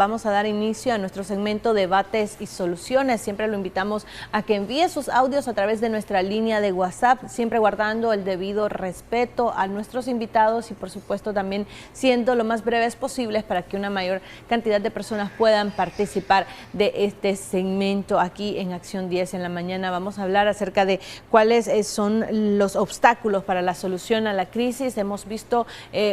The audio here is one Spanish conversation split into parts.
vamos a dar inicio a nuestro segmento Debates y Soluciones. Siempre lo invitamos a que envíe sus audios a través de nuestra línea de WhatsApp, siempre guardando el debido respeto a nuestros invitados y por supuesto también siendo lo más breves posibles para que una mayor cantidad de personas puedan participar de este segmento aquí en Acción 10 en la mañana. Vamos a hablar acerca de cuáles son los obstáculos para la solución a la crisis. Hemos visto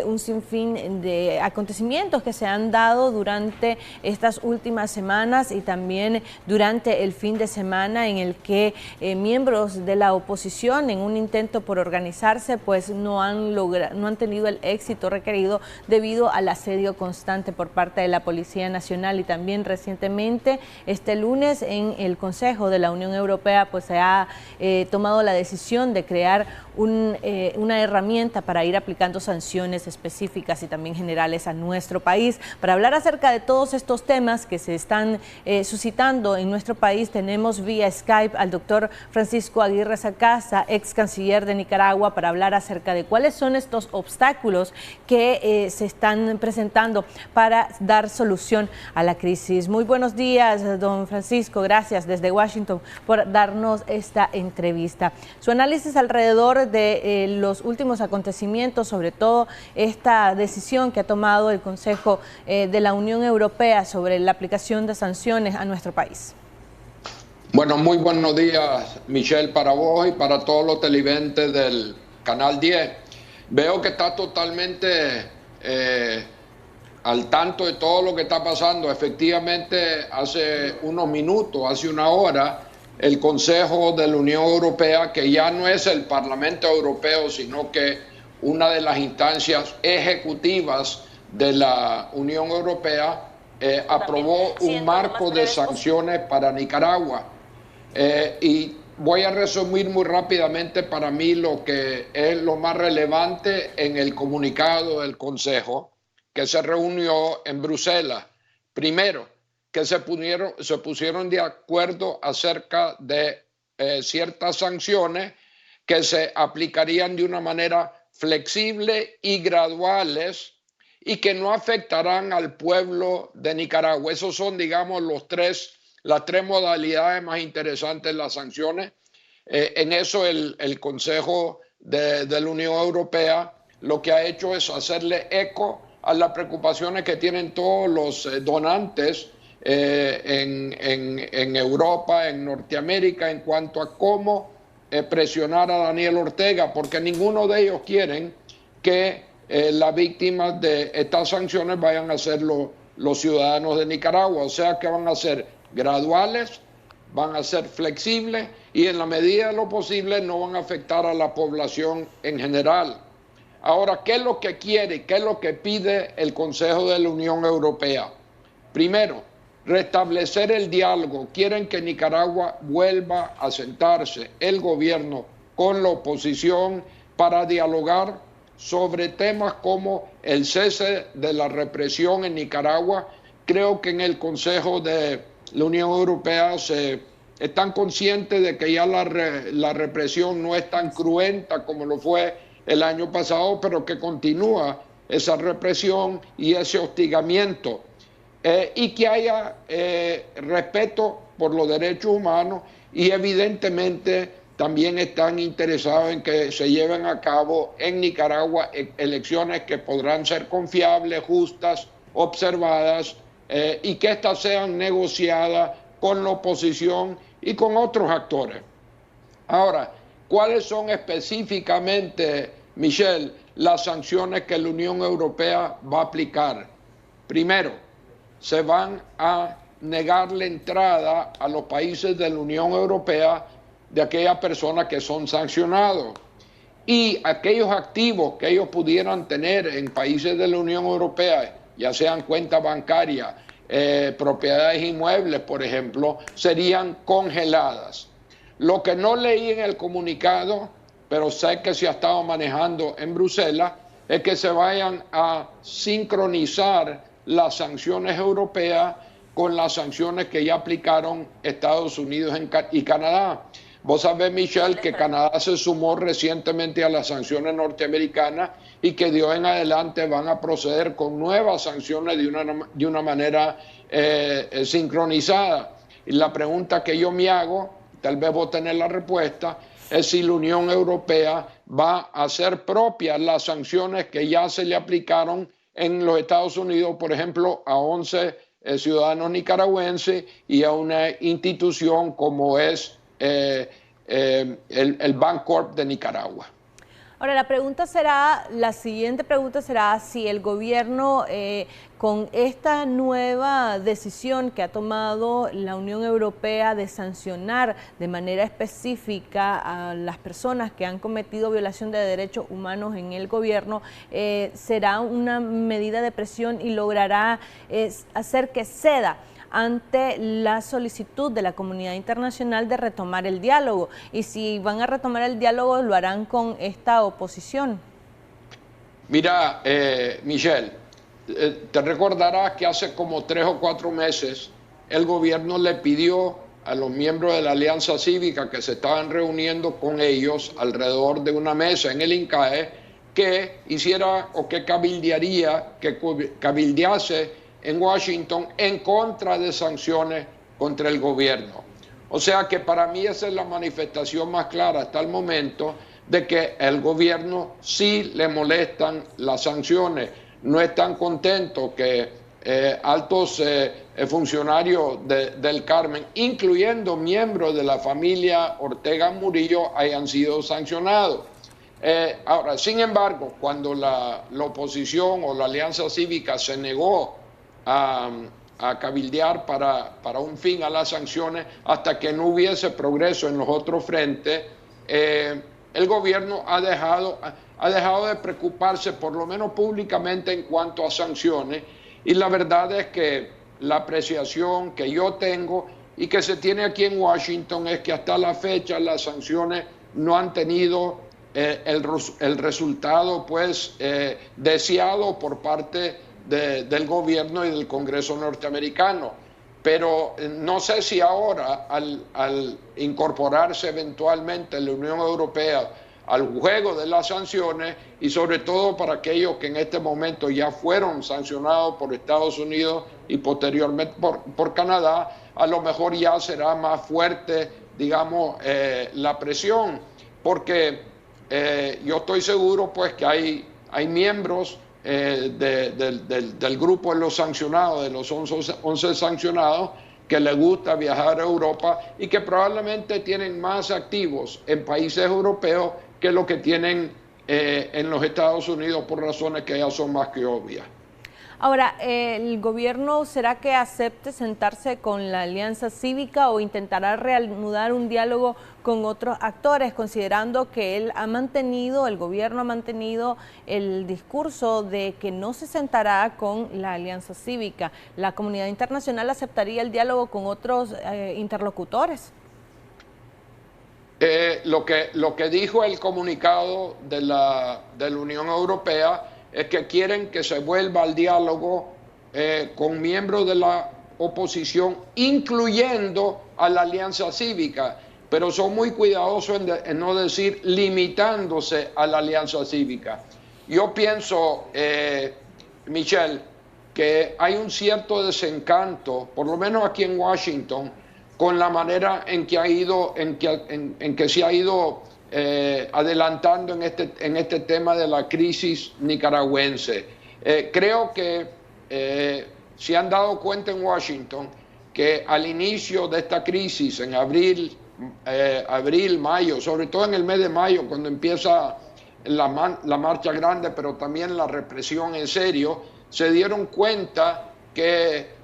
un sinfín de acontecimientos que se han dado durante estas últimas semanas y también durante el fin de semana en el que miembros de la oposición en un intento por organizarse pues no han tenido el éxito requerido debido al asedio constante por parte de la Policía Nacional. Y también recientemente este lunes en el Consejo de la Unión Europea pues se ha tomado la decisión de crear una herramienta para ir aplicando sanciones específicas y también generales a nuestro país. Para hablar acerca de todos estos temas que se están suscitando en nuestro país, tenemos vía Skype al doctor Francisco Aguirre Sacasa, ex canciller de Nicaragua, para hablar acerca de cuáles son estos obstáculos que se están presentando para dar solución a la crisis. Muy buenos días, don Francisco. Gracias desde Washington por darnos esta entrevista. Su análisis alrededor de los últimos acontecimientos, sobre todo esta decisión que ha tomado el Consejo de la Unión Europea sobre la aplicación de sanciones a nuestro país. Bueno, muy buenos días, Michelle, para vos y para todos los televidentes del Canal 10. Veo que está totalmente al tanto de todo lo que está pasando. Efectivamente, hace unos minutos, hace una hora, el Consejo de la Unión Europea, que ya no es el Parlamento Europeo, sino que una de las instancias ejecutivas de la Unión Europea, aprobó un marco de sanciones para Nicaragua. Y voy a resumir muy rápidamente para mí lo que es lo más relevante en el comunicado del Consejo, que se reunió en Bruselas. Primero, que se pusieron de acuerdo acerca de ciertas sanciones que se aplicarían de una manera flexible y graduales y que no afectarán al pueblo de Nicaragua. Esos son, digamos, las tres modalidades más interesantes de las sanciones. En eso el Consejo de la Unión Europea lo que ha hecho es hacerle eco a las preocupaciones que tienen todos los donantes en Europa, en Norteamérica, en cuanto a cómo presionar a Daniel Ortega, porque ninguno de ellos quieren que las víctimas de estas sanciones vayan a ser los ciudadanos de Nicaragua. O sea que van a ser graduales, van a ser flexibles y en la medida de lo posible no van a afectar a la población en general. Ahora, ¿qué es lo que quiere? ¿Qué es lo que pide el Consejo de la Unión Europea? Primero, restablecer el diálogo. Quieren que Nicaragua vuelva a sentarse el gobierno con la oposición para dialogar sobre temas como el cese de la represión en Nicaragua. Creo que en el Consejo de la Unión Europea están conscientes de que ya la represión no es tan cruenta como lo fue el año pasado, pero que continúa esa represión y ese hostigamiento. Y que haya respeto por los derechos humanos y evidentemente también están interesados en que se lleven a cabo en Nicaragua elecciones que podrán ser confiables, justas, observadas y que éstas sean negociadas con la oposición y con otros actores. Ahora, ¿cuáles son específicamente, Michelle, las sanciones que la Unión Europea va a aplicar? Primero, se van a negar la entrada a los países de la Unión Europea de aquellas personas que son sancionados y aquellos activos que ellos pudieran tener en países de la Unión Europea, ya sean cuentas bancarias, propiedades inmuebles, por ejemplo, serían congeladas. Lo que no leí en el comunicado, pero sé que se ha estado manejando en Bruselas, es que se vayan a sincronizar las sanciones europeas con las sanciones que ya aplicaron Estados Unidos y Canadá. Vos sabés, Michelle, que Canadá se sumó recientemente a las sanciones norteamericanas y que de hoy en adelante van a proceder con nuevas sanciones de una manera sincronizada. Y la pregunta que yo me hago, tal vez vos tenés la respuesta, es si la Unión Europea va a hacer propias las sanciones que ya se le aplicaron en los Estados Unidos, por ejemplo, a 11 ciudadanos nicaragüenses y a una institución como es el Bancorp de Nicaragua. Ahora, la siguiente pregunta será si el gobierno, con esta nueva decisión que ha tomado la Unión Europea de sancionar de manera específica a las personas que han cometido violación de derechos humanos en el gobierno, será una medida de presión y logrará hacer que ceda ante la solicitud de la comunidad internacional de retomar el diálogo. Y si van a retomar el diálogo, lo harán con esta oposición. Mira, Michelle, te recordarás que hace como 3 o 4 meses el gobierno le pidió a los miembros de la Alianza Cívica que se estaban reuniendo con ellos alrededor de una mesa en el INCAE que hiciera o que cabildease en Washington en contra de sanciones contra el gobierno. O sea que para mí esa es la manifestación más clara hasta el momento de que el gobierno sí le molestan las sanciones. No están contentos que altos funcionarios del Carmen, incluyendo miembros de la familia Ortega Murillo, hayan sido sancionados. Ahora, sin embargo, cuando la oposición o la Alianza Cívica se negó a cabildear para un fin a las sanciones hasta que no hubiese progreso en los otros frentes, el gobierno ha dejado de preocuparse, por lo menos públicamente, en cuanto a sanciones. Y la verdad es que la apreciación que yo tengo y que se tiene aquí en Washington es que hasta la fecha las sanciones no han tenido el resultado pues deseado por parte del gobierno y del Congreso norteamericano. Pero no sé si ahora, al incorporarse eventualmente la Unión Europea al juego de las sanciones, y sobre todo para aquellos que en este momento ya fueron sancionados por Estados Unidos y posteriormente por Canadá, a lo mejor ya será más fuerte, digamos, la presión, porque yo estoy seguro pues que hay miembros del grupo de los sancionados, de los 11 sancionados, que les gusta viajar a Europa y que probablemente tienen más activos en países europeos que lo que tienen en los Estados Unidos, por razones que ya son más que obvias. Ahora, ¿el gobierno será que acepte sentarse con la Alianza Cívica o intentará reanudar un diálogo con otros actores, considerando que el gobierno ha mantenido el discurso de que no se sentará con la Alianza Cívica? ¿La comunidad internacional aceptaría el diálogo con otros interlocutores? Lo que dijo el comunicado de la Unión Europea es que quieren que se vuelva al diálogo con miembros de la oposición, incluyendo a la Alianza Cívica, pero son muy cuidadosos en no decir limitándose a la Alianza Cívica. Yo pienso, Michelle, que hay un cierto desencanto, por lo menos aquí en Washington, con la manera en que se ha ido adelantando en este tema de la crisis nicaragüense. Creo que se han dado cuenta en Washington que al inicio de esta crisis, en abril, mayo, sobre todo en el mes de mayo, cuando empieza la marcha grande, pero también la represión en serio, se dieron cuenta que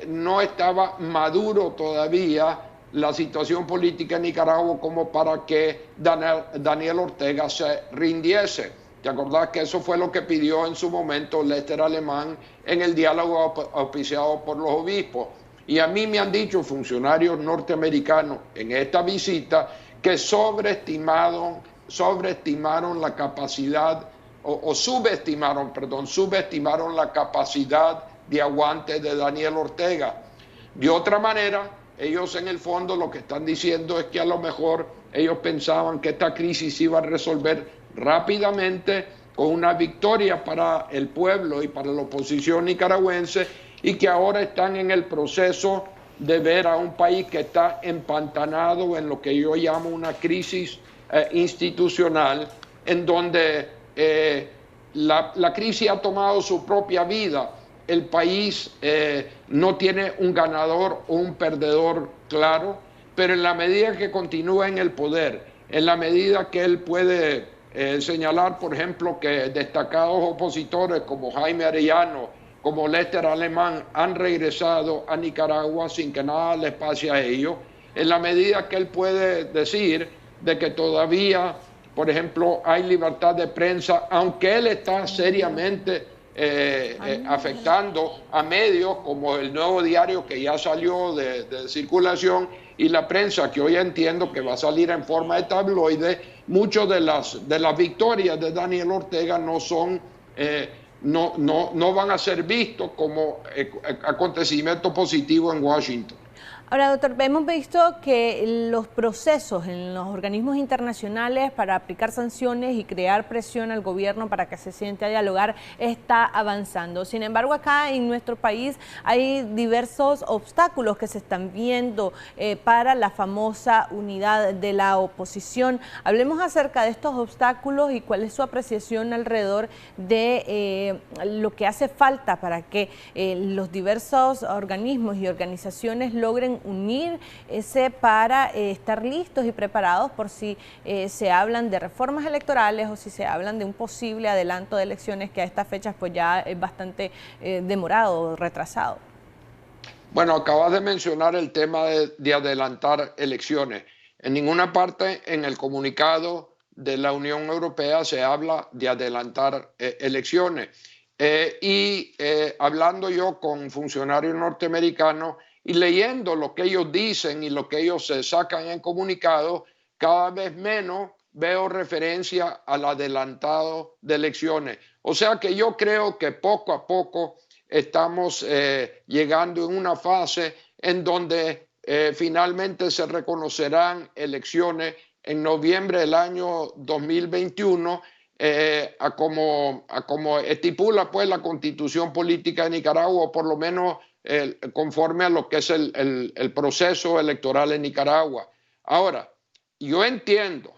no estaba maduro todavía la situación política en Nicaragua como para que Daniel Ortega se rindiese. ¿Te acordás que eso fue lo que pidió en su momento Lester Alemán en el diálogo auspiciado por los obispos? Y a mí me han dicho funcionarios norteamericanos en esta visita que subestimaron la capacidad, subestimaron la capacidad de aguante de Daniel Ortega. De otra manera, ellos en el fondo lo que están diciendo es que a lo mejor ellos pensaban que esta crisis se iba a resolver rápidamente con una victoria para el pueblo y para la oposición nicaragüense, y que ahora están en el proceso de ver a un país que está empantanado en lo que yo llamo una crisis institucional, en donde la crisis ha tomado su propia vida. El país no tiene un ganador o un perdedor claro, pero en la medida que continúa en el poder, en la medida que él puede señalar, por ejemplo, que destacados opositores como Jaime Arellano, como Lester Alemán, han regresado a Nicaragua sin que nada les pase a ellos, en la medida que él puede decir de que todavía, por ejemplo, hay libertad de prensa, aunque él está seriamente afectando a medios como el Nuevo Diario, que ya salió de circulación, y la prensa, que hoy entiendo que va a salir en forma de tabloide. Muchas de las victorias de Daniel Ortega no son... no van a ser vistos como acontecimiento positivo en Washington. Ahora, doctor, hemos visto que los procesos en los organismos internacionales para aplicar sanciones y crear presión al gobierno para que se siente a dialogar está avanzando. Sin embargo, acá en nuestro país hay diversos obstáculos que se están viendo para la famosa unidad de la oposición. Hablemos acerca de estos obstáculos y cuál es su apreciación alrededor de lo que hace falta para que los diversos organismos y organizaciones logren unirse para estar listos y preparados por si se hablan de reformas electorales o si se hablan de un posible adelanto de elecciones que a estas fechas pues ya es bastante demorado o retrasado. Bueno, acabas de mencionar el tema de adelantar elecciones. En ninguna parte en el comunicado de la Unión Europea se habla de adelantar elecciones. Hablando yo con funcionarios norteamericanos y leyendo lo que ellos dicen y lo que ellos se sacan en comunicado, cada vez menos veo referencia al adelantado de elecciones. O sea que yo creo que poco a poco estamos llegando en una fase en donde finalmente se reconocerán elecciones en noviembre del año 2021, como estipula pues la Constitución Política de Nicaragua, o por lo menos conforme a lo que es el proceso electoral en Nicaragua. Ahora, yo entiendo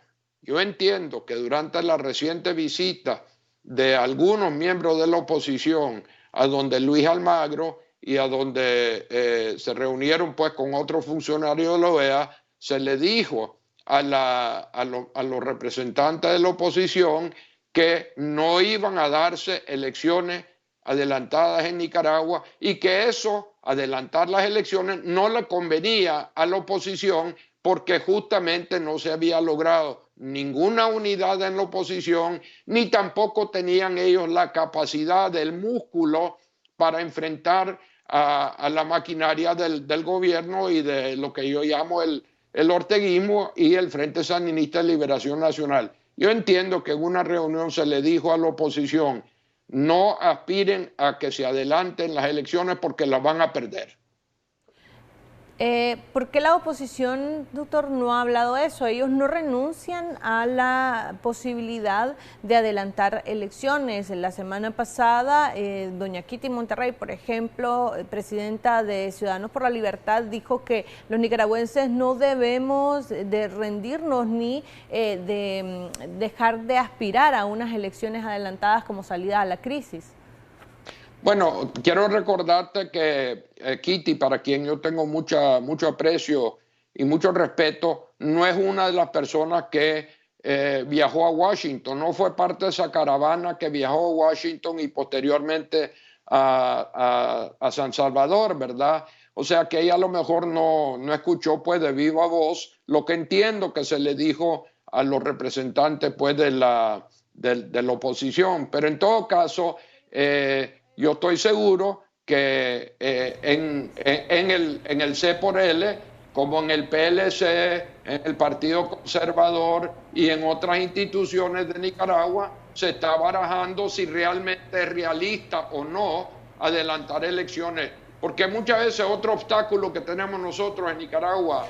que durante la reciente visita de algunos miembros de la oposición a donde Luis Almagro y a donde se reunieron pues con otros funcionarios de la OEA, se le dijo a los representantes de la oposición que no iban a darse elecciones adelantadas en Nicaragua y que eso, adelantar las elecciones, no le convenía a la oposición porque justamente no se había logrado ninguna unidad en la oposición, ni tampoco tenían ellos la capacidad del músculo para enfrentar a la maquinaria del gobierno y de lo que yo llamo el orteguismo y el Frente Sandinista de Liberación Nacional. Yo entiendo que en una reunión se le dijo a la oposición: no aspiren a que se adelanten las elecciones porque las van a perder. ¿Por qué la oposición, doctor, no ha hablado de eso? Ellos no renuncian a la posibilidad de adelantar elecciones. La semana pasada, doña Kitty Monterrey, por ejemplo, presidenta de Ciudadanos por la Libertad, dijo que los nicaragüenses no debemos de rendirnos ni de dejar de aspirar a unas elecciones adelantadas como salida a la crisis. Bueno, quiero recordarte que Kitty, para quien yo tengo mucho aprecio y mucho respeto, no es una de las personas que viajó a Washington, no fue parte de esa caravana que viajó a Washington y posteriormente a San Salvador, ¿verdad? O sea que ella a lo mejor no escuchó pues de viva voz lo que entiendo que se le dijo a los representantes pues de la oposición, pero en todo caso yo estoy seguro que en el C por L, como en el PLC, en el Partido Conservador y en otras instituciones de Nicaragua, se está barajando si realmente es realista o no adelantar elecciones. Porque muchas veces otro obstáculo que tenemos nosotros en Nicaragua,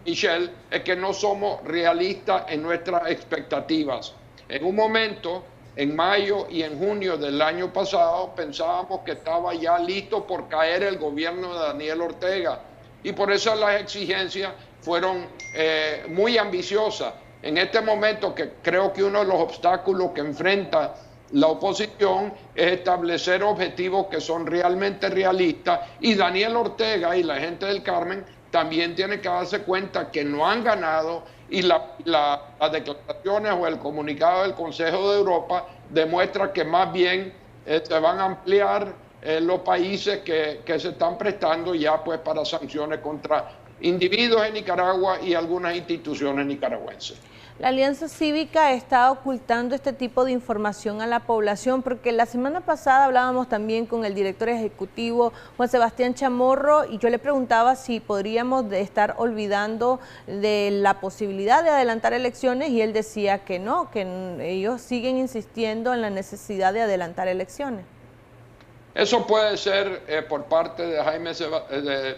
Michelle, es que no somos realistas en nuestras expectativas. En un momento en mayo y en junio del año pasado pensábamos que estaba ya listo por caer el gobierno de Daniel Ortega, y por eso las exigencias fueron muy ambiciosas. En este momento, que creo que uno de los obstáculos que enfrenta la oposición es establecer objetivos que son realmente realistas, y Daniel Ortega y la gente del Carmen también tienen que darse cuenta que no han ganado, y las declaraciones o el comunicado del Consejo de Europa demuestra que más bien se van a ampliar los países que se están prestando ya pues para sanciones contra individuos en Nicaragua y algunas instituciones nicaragüenses. La Alianza Cívica está ocultando este tipo de información a la población, porque la semana pasada hablábamos también con el director ejecutivo Juan Sebastián Chamorro, y yo le preguntaba si podríamos estar olvidando de la posibilidad de adelantar elecciones, y él decía que no, que ellos siguen insistiendo en la necesidad de adelantar elecciones. Eso puede ser por parte de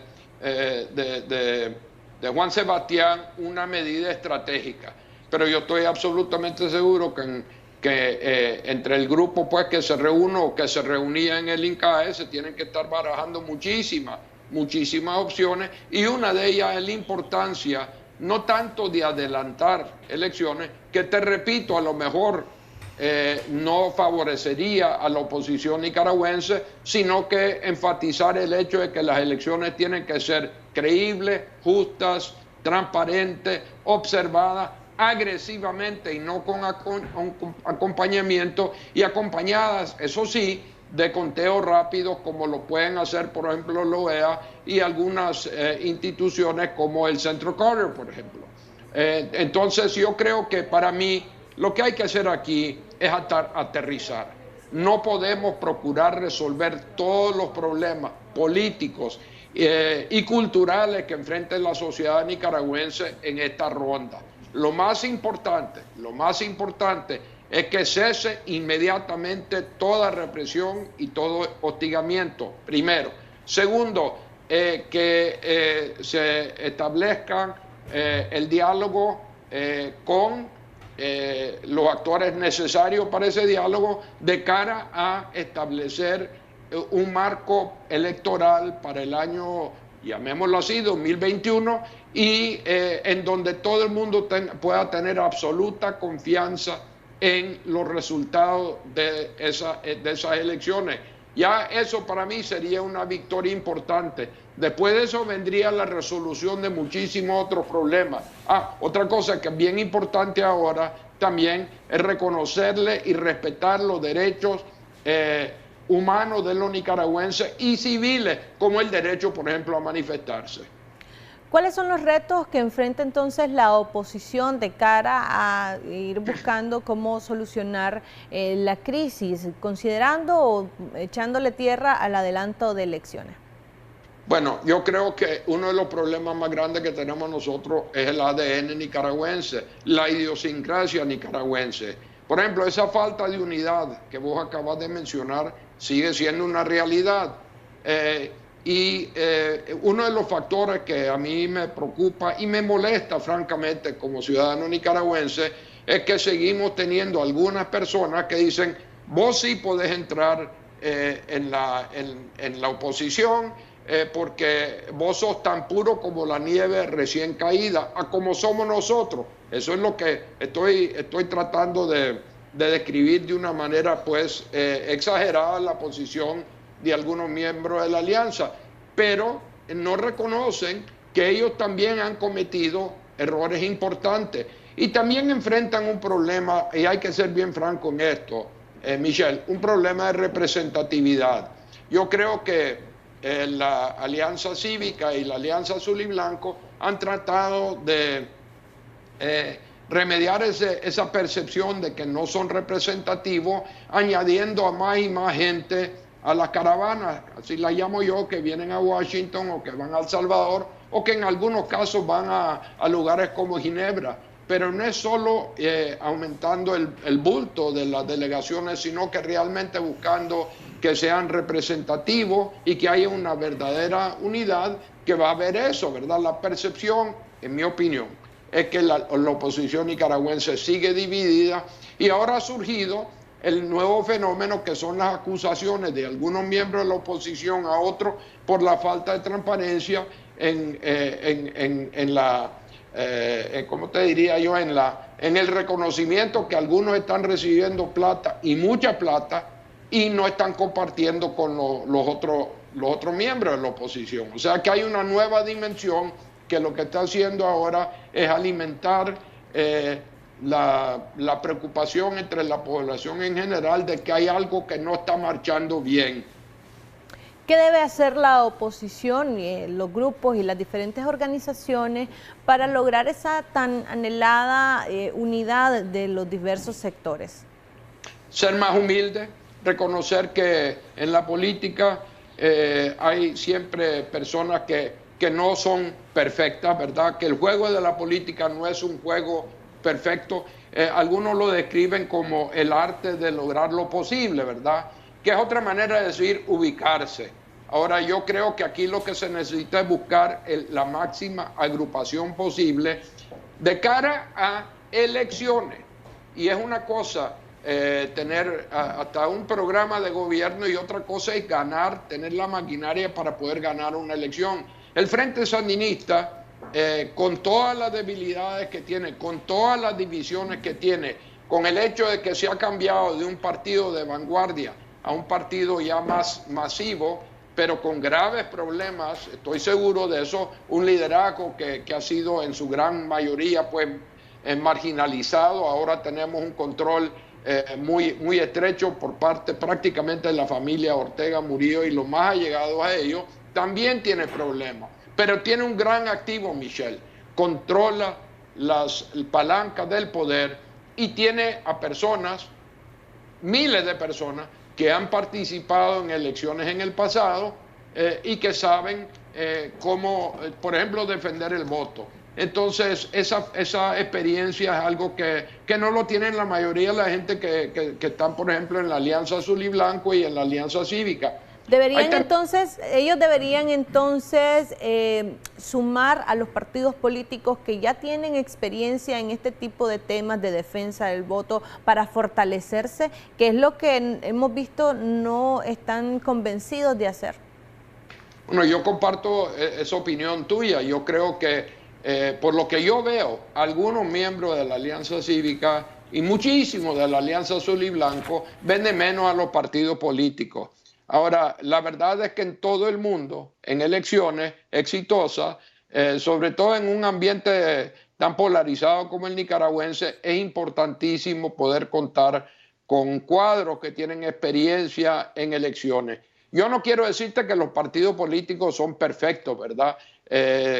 de Juan Sebastián una medida estratégica, pero yo estoy absolutamente seguro que entre el grupo pues que se reúne o que se reunía en el INCAE se tienen que estar barajando muchísimas opciones, y una de ellas es la importancia no tanto de adelantar elecciones, que te repito, a lo mejor no favorecería a la oposición nicaragüense, sino que enfatizar el hecho de que las elecciones tienen que ser creíbles, justas, transparentes, observadas agresivamente y no con acompañamiento, y acompañadas, eso sí, de conteos rápidos como lo pueden hacer, por ejemplo, la OEA y algunas instituciones como el Centro Carter, por ejemplo. Entonces yo creo que para mí lo que hay que hacer aquí es aterrizar. No podemos procurar resolver todos los problemas políticos y culturales que enfrenta la sociedad nicaragüense en esta ronda. Lo más importante es que cese inmediatamente toda represión y todo hostigamiento, primero. Segundo, que se establezcan el diálogo con los actores necesarios para ese diálogo de cara a establecer un marco electoral para el año, llamémoslo así, 2021, y en donde todo el mundo pueda tener absoluta confianza en los resultados de esas elecciones. Ya eso para mí sería una victoria importante. Después de eso vendría la resolución de muchísimos otros problemas. Otra cosa que es bien importante ahora también es reconocerle y respetar los derechos humanos de los nicaragüenses y civiles, como el derecho, por ejemplo, a manifestarse. ¿Cuáles son los retos que enfrenta entonces la oposición de cara a ir buscando cómo solucionar la crisis, considerando o echándole tierra al adelanto de elecciones? Bueno, yo creo que uno de los problemas más grandes que tenemos nosotros es el ADN nicaragüense, la idiosincrasia nicaragüense. Por ejemplo, esa falta de unidad que vos acabas de mencionar sigue siendo una realidad. Uno de los factores que a mí me preocupa y me molesta francamente como ciudadano nicaragüense es que seguimos teniendo algunas personas que dicen: vos sí podés entrar en la oposición porque vos sos tan puro como la nieve recién caída, a como somos nosotros. Eso es lo que estoy tratando de describir de una manera pues exagerada la posición de algunos miembros de la alianza, pero no reconocen que ellos también han cometido errores importantes y también enfrentan un problema, y hay que ser bien franco en esto, Michelle, un problema de representatividad. Yo creo que la Alianza Cívica y la Alianza Azul y Blanco han tratado de remediar esa percepción de que no son representativos, añadiendo a más y más gente a las caravanas, así las llamo yo, que vienen a Washington o que van a El Salvador o que en algunos casos van a lugares como Ginebra. Pero no es solo aumentando el bulto de las delegaciones, sino que realmente buscando que sean representativos y que haya una verdadera unidad que va a ver eso, ¿verdad? La percepción, en mi opinión, es que la oposición nicaragüense sigue dividida, y ahora ha surgido el nuevo fenómeno que son las acusaciones de algunos miembros de la oposición a otros por la falta de transparencia ¿cómo te diría yo? En el reconocimiento que algunos están recibiendo plata y mucha plata y no están compartiendo con los otros miembros de la oposición. O sea que hay una nueva dimensión que lo que está haciendo ahora es alimentar la preocupación entre la población en general de que hay algo que no está marchando bien. ¿Qué debe hacer la oposición, los grupos y las diferentes organizaciones para lograr esa tan anhelada unidad de los diversos sectores? Ser más humilde, reconocer que en la política hay siempre personas que no son perfectas, ¿verdad? Que el juego de la política no es un juego perfecto. Algunos lo describen como el arte de lograr lo posible, ¿verdad? Que es otra manera de decir ubicarse. Ahora, yo creo que aquí lo que se necesita es buscar la máxima agrupación posible de cara a elecciones. Y es una cosa tener hasta un programa de gobierno y otra cosa es ganar, tener la maquinaria para poder ganar una elección. El Frente Sandinista, con todas las debilidades que tiene, con todas las divisiones que tiene, con el hecho de que se ha cambiado de un partido de vanguardia a un partido ya más masivo, pero con graves problemas, estoy seguro de eso, un liderazgo que ha sido en su gran mayoría pues marginalizado. Ahora tenemos un control muy estrecho por parte prácticamente de la familia Ortega Murillo y los más allegados a ellos. También tiene problemas, pero tiene un gran activo, Michelle, controla las palancas del poder y tiene a personas, miles de personas, que han participado en elecciones en el pasado y que saben cómo, por ejemplo, defender el voto. Entonces, esa experiencia es algo que no lo tienen la mayoría de la gente que están, por ejemplo, en la Alianza Azul y Blanco y en la Alianza Cívica. Ellos deberían entonces sumar a los partidos políticos que ya tienen experiencia en este tipo de temas de defensa del voto para fortalecerse, que es lo que hemos visto no están convencidos de hacer. Bueno, yo comparto esa opinión tuya. Yo creo que por lo que yo veo, algunos miembros de la Alianza Cívica y muchísimos de la Alianza Azul y Blanco ven de menos a los partidos políticos. Ahora, la verdad es que en todo el mundo, en elecciones exitosas, sobre todo en un ambiente tan polarizado como el nicaragüense, es importantísimo poder contar con cuadros que tienen experiencia en elecciones. Yo no quiero decirte que los partidos políticos son perfectos, ¿verdad?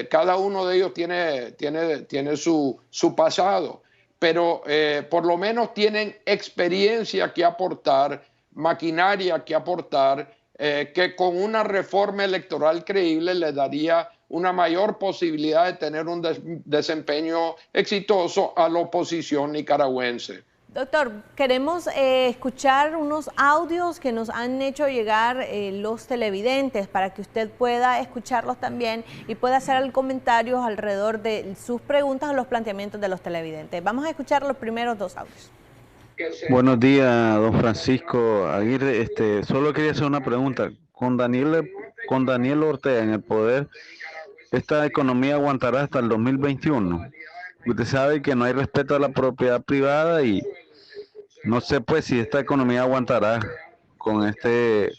Cada uno de ellos tiene su pasado, pero por lo menos tienen experiencia que aportar, maquinaria que aportar, que con una reforma electoral creíble le daría una mayor posibilidad de tener un desempeño exitoso a la oposición nicaragüense. Doctor, queremos escuchar unos audios que nos han hecho llegar los televidentes para que usted pueda escucharlos también y pueda hacer comentarios alrededor de sus preguntas o los planteamientos de los televidentes. Vamos a escuchar los primeros dos audios. Buenos días, don Francisco Aguirre. Solo quería hacer una pregunta. Con Daniel Ortega en el poder, ¿esta economía aguantará hasta el 2021? Usted sabe que no hay respeto a la propiedad privada y no sé pues si esta economía aguantará con este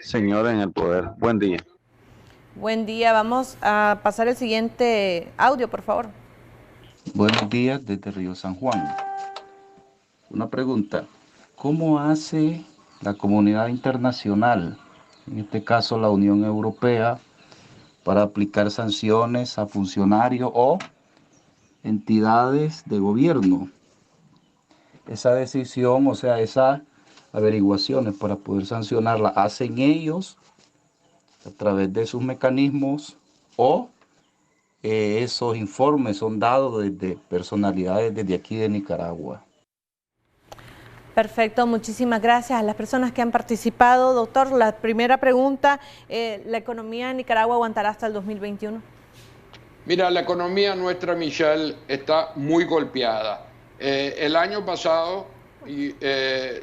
señor en el poder. Buen día. Buen día. Vamos a pasar el siguiente audio, por favor. Buenos días desde Río San Juan. Una pregunta, ¿cómo hace la comunidad internacional, en este caso la Unión Europea, para aplicar sanciones a funcionarios o entidades de gobierno? Esa decisión, o sea, esas averiguaciones para poder sancionarla, ¿hacen ellos a través de sus mecanismos o esos informes son dados desde personalidades desde aquí de Nicaragua? Perfecto, muchísimas gracias a las personas que han participado. Doctor, la primera pregunta, ¿la economía de Nicaragua aguantará hasta el 2021? Mira, la economía nuestra, Michelle, está muy golpeada. El año pasado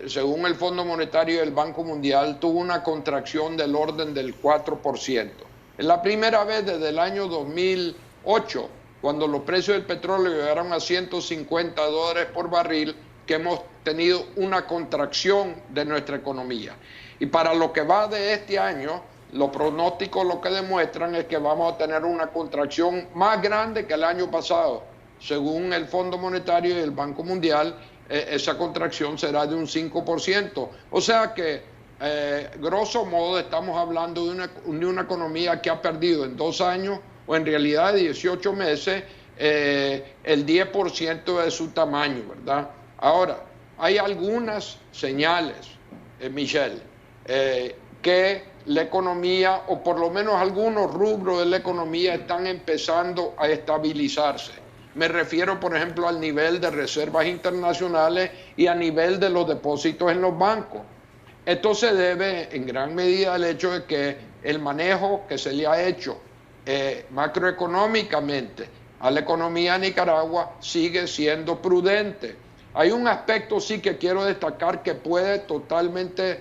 según el Fondo Monetario y el Banco Mundial, tuvo una contracción del orden del 4%. Es la primera vez desde el año 2008, cuando los precios del petróleo llegaron a $150 por barril, que hemos tenido una contracción de nuestra economía. Y para lo que va de este año, los pronósticos lo que demuestran es que vamos a tener una contracción más grande que el año pasado. Según el Fondo Monetario y el Banco Mundial, esa contracción será de un 5%. O sea que, grosso modo, estamos hablando de una economía que ha perdido en 2 años, o en realidad 18 meses, el 10% de su tamaño, ¿verdad? Ahora, hay algunas señales, Michelle, que la economía, o por lo menos algunos rubros de la economía, están empezando a estabilizarse. Me refiero, por ejemplo, al nivel de reservas internacionales y a nivel de los depósitos en los bancos. Esto se debe en gran medida al hecho de que el manejo que se le ha hecho macroeconómicamente a la economía de Nicaragua sigue siendo prudente. Hay un aspecto sí que quiero destacar que puede totalmente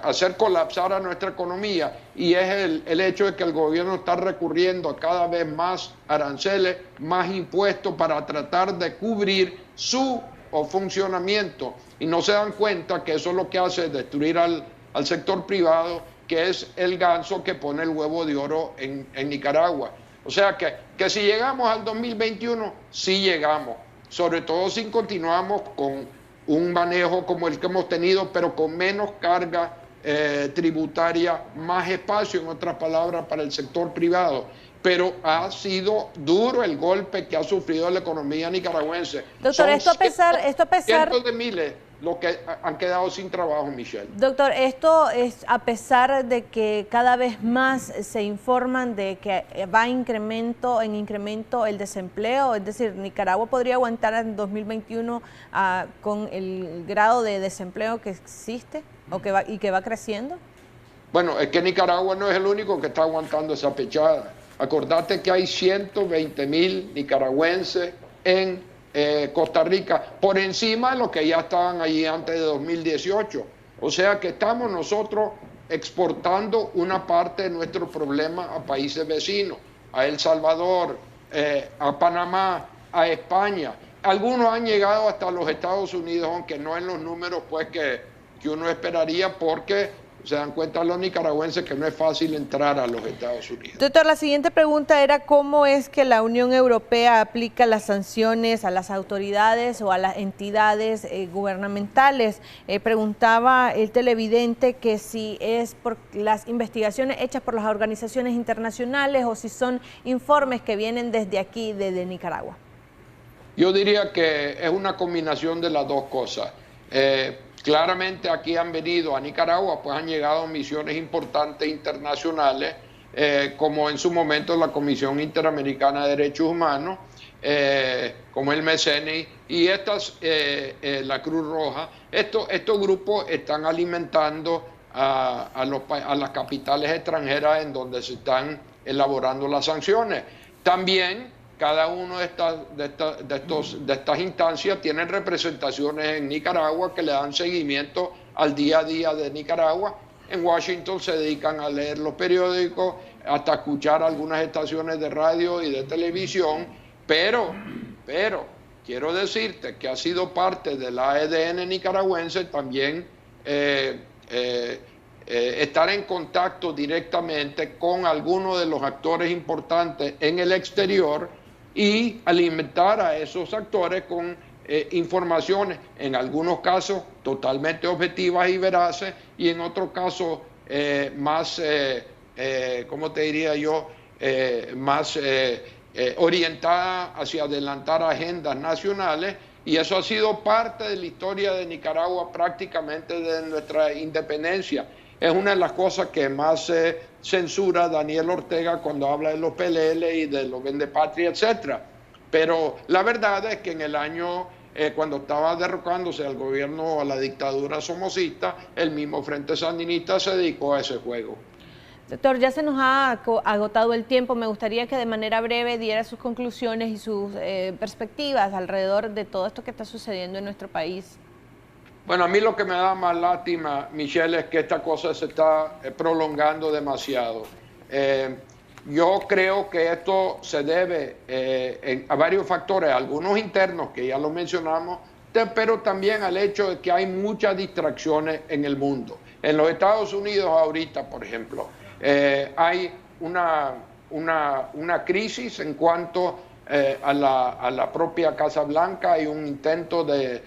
hacer colapsar a nuestra economía, y es el hecho de que el gobierno está recurriendo a cada vez más aranceles, más impuestos para tratar de cubrir su funcionamiento, y no se dan cuenta que eso es lo que hace es destruir al sector privado, que es el ganso que pone el huevo de oro en Nicaragua. O sea que si llegamos al 2021, sí llegamos, sobre todo si continuamos con un manejo como el que hemos tenido, pero con menos carga tributaria, más espacio, en otras palabras, para el sector privado. Pero ha sido duro el golpe que ha sufrido la economía nicaragüense. Doctor, esto a pesar... Cientos de miles los que han quedado sin trabajo, Michelle. Doctor, esto es a pesar de que cada vez más se informan de que va en incremento el desempleo, es decir, Nicaragua podría aguantar en 2021 con el grado de desempleo que existe y que va creciendo. Bueno, es que Nicaragua no es el único que está aguantando esa pechada. Acordate que hay 120,000 nicaragüenses en Costa Rica, por encima de los que ya estaban allí antes de 2018. O sea que estamos nosotros exportando una parte de nuestro problema a países vecinos, a El Salvador, a Panamá, a España. Algunos han llegado hasta los Estados Unidos, aunque no en los números pues que uno esperaría, porque se dan cuenta los nicaragüenses que no es fácil entrar a los Estados Unidos. Doctor, la siguiente pregunta era cómo es que la Unión Europea aplica las sanciones a las autoridades o a las entidades gubernamentales. Preguntaba el televidente que si es por las investigaciones hechas por las organizaciones internacionales o si son informes que vienen desde aquí, desde Nicaragua. Yo diría que es una combinación de las dos cosas. Claramente aquí han venido a Nicaragua, pues han llegado misiones importantes internacionales, como en su momento la Comisión Interamericana de Derechos Humanos, como el MECENI y la Cruz Roja. Estos grupos están alimentando a las capitales extranjeras en donde se están elaborando las sanciones. También cada una de estas instancias tiene representaciones en Nicaragua que le dan seguimiento al día a día de Nicaragua. En Washington se dedican a leer los periódicos, hasta escuchar algunas estaciones de radio y de televisión, pero quiero decirte que ha sido parte del ADN nicaragüense también estar en contacto directamente con algunos de los actores importantes en el exterior y alimentar a esos actores con informaciones, en algunos casos totalmente objetivas y veraces, y en otros casos más, ¿cómo te diría yo?, más orientada hacia adelantar agendas nacionales, y eso ha sido parte de la historia de Nicaragua prácticamente desde nuestra independencia. Es una de las cosas que más censura Daniel Ortega cuando habla de los PLL y de los vendepatria, etcétera. Pero la verdad es que en el año, cuando estaba derrocándose al gobierno, a la dictadura somocista, el mismo Frente Sandinista se dedicó a ese juego. Doctor, ya se nos ha agotado el tiempo. Me gustaría que de manera breve diera sus conclusiones y sus perspectivas alrededor de todo esto que está sucediendo en nuestro país. Bueno, a mí lo que me da más lástima, Michelle, es que esta cosa se está prolongando demasiado. Yo creo que esto se debe a varios factores, algunos internos que ya lo mencionamos, pero también al hecho de que hay muchas distracciones en el mundo. En los Estados Unidos ahorita, por ejemplo, hay una crisis en cuanto a la propia Casa Blanca. Hay un intento de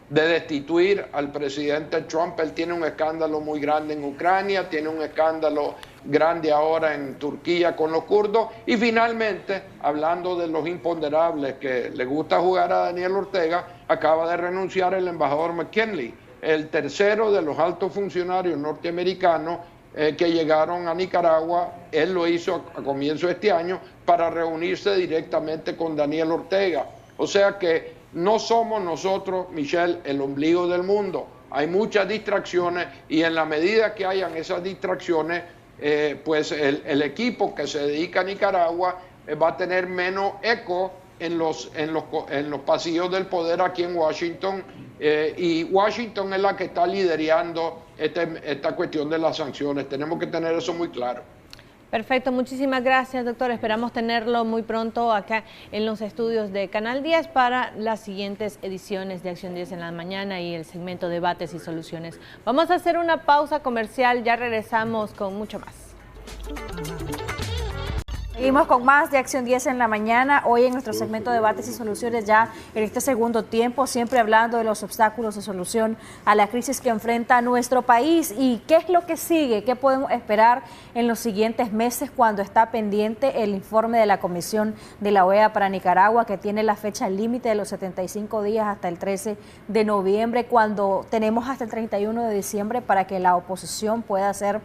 destituir al presidente Trump. Él tiene un escándalo muy grande en Ucrania, tiene un escándalo grande ahora en Turquía con los kurdos, y finalmente, hablando de los imponderables que le gusta jugar a Daniel Ortega, acaba de renunciar el embajador McKinley, el tercero de los altos funcionarios norteamericanos que llegaron a Nicaragua. Él lo hizo a comienzo de este año para reunirse directamente con Daniel Ortega. O sea que no somos nosotros, Michelle, el ombligo del mundo. Hay muchas distracciones, y en la medida que hayan esas distracciones, pues el equipo que se dedica a Nicaragua va a tener menos eco en los pasillos del poder aquí en Washington, y Washington es la que está liderando esta cuestión de las sanciones. Tenemos que tener eso muy claro. Perfecto, muchísimas gracias, doctor. Esperamos tenerlo muy pronto acá en los estudios de Canal 10 para las siguientes ediciones de Acción 10 en la mañana y el segmento Debates y Soluciones. Vamos a hacer una pausa comercial, ya regresamos con mucho más. Seguimos con más de Acción 10 en la mañana, hoy en nuestro segmento de Debates y Soluciones, ya en este segundo tiempo, siempre hablando de los obstáculos de solución a la crisis que enfrenta nuestro país y qué es lo que sigue, qué podemos esperar en los siguientes meses cuando está pendiente el informe de la Comisión de la OEA para Nicaragua, que tiene la fecha límite de los 75 días hasta el 13 de noviembre, cuando tenemos hasta el 31 de diciembre para que la oposición pueda hacer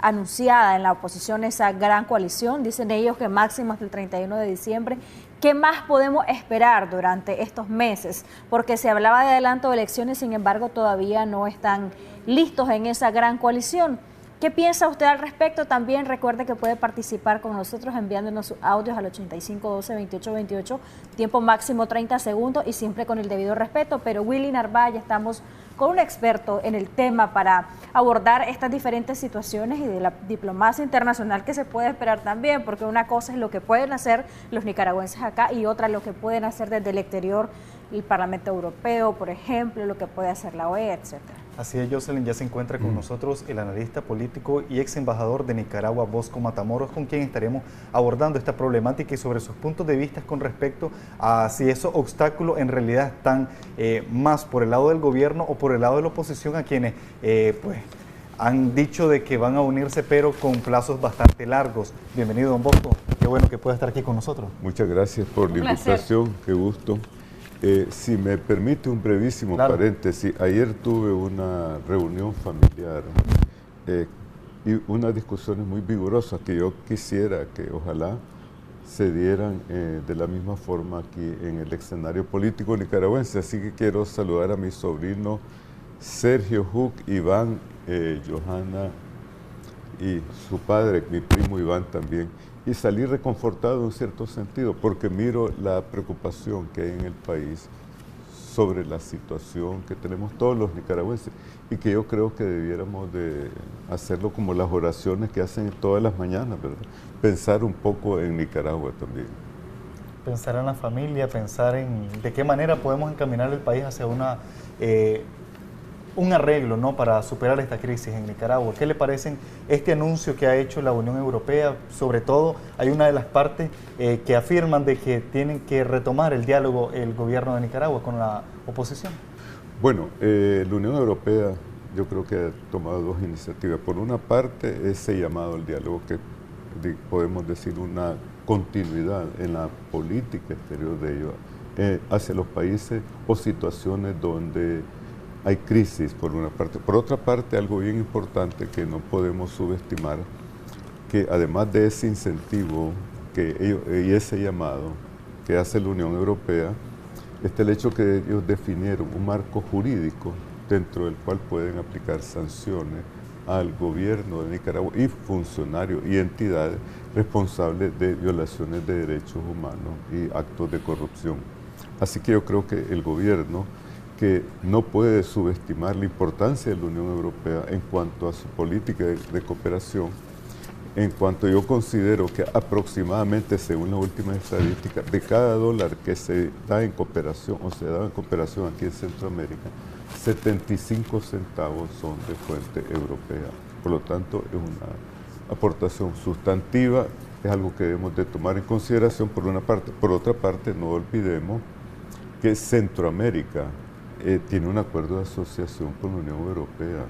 anunciada en la oposición esa gran coalición. Dicen ellos que máximo hasta el 31 de diciembre. ¿Qué más podemos esperar durante estos meses? Porque se hablaba de adelanto de elecciones, sin embargo todavía no están listos en esa gran coalición. ¿Qué piensa usted al respecto? También recuerde que puede participar con nosotros enviándonos sus audios al 85 12 28 28, tiempo máximo 30 segundos y siempre con el debido respeto. Pero Willy Narváez, estamos con un experto en el tema para abordar estas diferentes situaciones y de la diplomacia internacional que se puede esperar también, porque una cosa es lo que pueden hacer los nicaragüenses acá y otra lo que pueden hacer desde el exterior, el Parlamento Europeo, por ejemplo, lo que puede hacer la OEA, etcétera. Así es, Jocelyn, ya se encuentra con nosotros el analista político y ex embajador de Nicaragua, Bosco Matamoros, con quien estaremos abordando esta problemática y sobre sus puntos de vista con respecto a si esos obstáculos en realidad están más por el lado del gobierno o por el lado de la oposición, a quienes pues han dicho de que van a unirse, pero con plazos bastante largos. Bienvenido, don Bosco. Qué bueno que pueda estar aquí con nosotros. Muchas gracias por la invitación. Qué gusto. Si me permite un brevísimo paréntesis, ayer tuve una reunión familiar y unas discusiones muy vigorosas que yo quisiera que ojalá se dieran de la misma forma aquí en el escenario político nicaragüense. Así que quiero saludar a mi sobrino Sergio Huck, Iván, Johanna y su padre, mi primo Iván también, y salí reconfortado en cierto sentido, porque miro la preocupación que hay en el país sobre la situación que tenemos todos los nicaragüenses, y que yo creo que debiéramos de hacerlo como las oraciones que hacen todas las mañanas, ¿verdad? Pensar un poco en Nicaragua también. Pensar en la familia, pensar en de qué manera podemos encaminar el país hacia un arreglo, ¿no?, para superar esta crisis en Nicaragua. ¿Qué le parecen este anuncio que ha hecho la Unión Europea? Sobre todo, hay una de las partes que afirman de que tienen que retomar el diálogo el gobierno de Nicaragua con la oposición. Bueno, la Unión Europea yo creo que ha tomado dos iniciativas. Por una parte, ese llamado al diálogo, que podemos decir una continuidad en la política exterior de ellos hacia los países o situaciones donde hay crisis, por una parte. Por otra parte, algo bien importante que no podemos subestimar, que además de ese incentivo y ese llamado que hace la Unión Europea, está el hecho que ellos definieron un marco jurídico dentro del cual pueden aplicar sanciones al gobierno de Nicaragua y funcionarios y entidades responsables de violaciones de derechos humanos y actos de corrupción. Así que yo creo que el gobierno, que no puede subestimar la importancia de la Unión Europea en cuanto a su política de cooperación, en cuanto yo considero que aproximadamente, según las últimas estadísticas, de cada dólar que se da en cooperación o se da en cooperación aquí en Centroamérica, 75 centavos son de fuente europea. Por lo tanto, es una aportación sustantiva, es algo que debemos de tomar en consideración por una parte. Por otra parte, no olvidemos que Centroamérica tiene un acuerdo de asociación con la Unión Europea.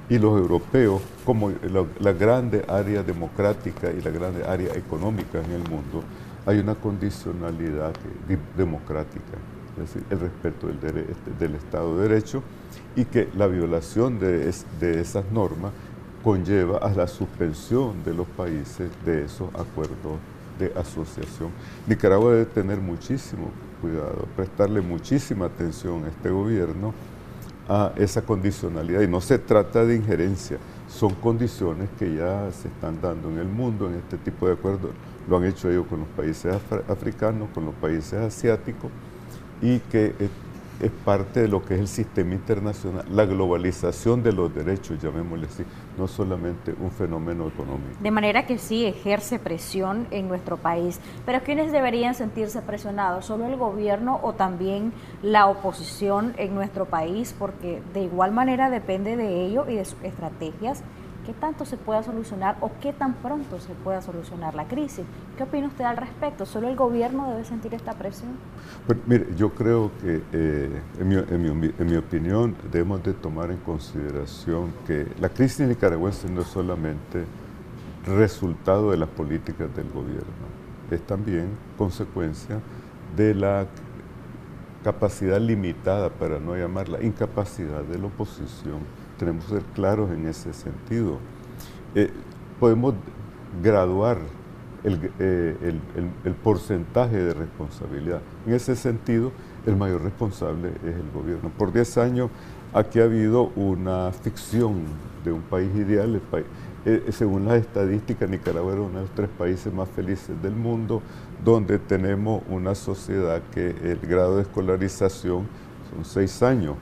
Y los europeos, como la grande área democrática y la grande área económica en el mundo, hay una condicionalidad democrática, es decir, el respeto del Estado de Derecho, y que la violación de esas normas conlleva a la suspensión de los países de esos acuerdos de asociación. Nicaragua debe tener muchísimo cuidado, prestarle muchísima atención a este gobierno, a esa condicionalidad, y no se trata de injerencia, son condiciones que ya se están dando en el mundo en este tipo de acuerdos. Lo han hecho ellos con los países africanos, con los países asiáticos, y que es parte de lo que es el sistema internacional, la globalización de los derechos, llamémosle así, no solamente un fenómeno económico. De manera que sí ejerce presión en nuestro país, pero ¿quiénes deberían sentirse presionados? ¿Solo el gobierno o también la oposición en nuestro país? Porque de igual manera depende de ello y de sus estrategias. ¿Qué tanto se pueda solucionar o qué tan pronto se pueda solucionar la crisis? ¿Qué opina usted al respecto? ¿Solo el gobierno debe sentir esta presión? Pues, mire, yo creo que, en mi opinión, debemos de tomar en consideración que la crisis nicaragüense no es solamente resultado de las políticas del gobierno, es también consecuencia de la capacidad limitada, para no llamarla incapacidad, de la oposición. Tenemos que ser claros en ese sentido. Podemos graduar el porcentaje de responsabilidad. En ese sentido, el mayor responsable es el gobierno. Por 10 años aquí ha habido una ficción de un país ideal. Según las estadísticas, Nicaragua era uno de los 3 países más felices del mundo, donde tenemos una sociedad que el grado de escolarización son 6 años.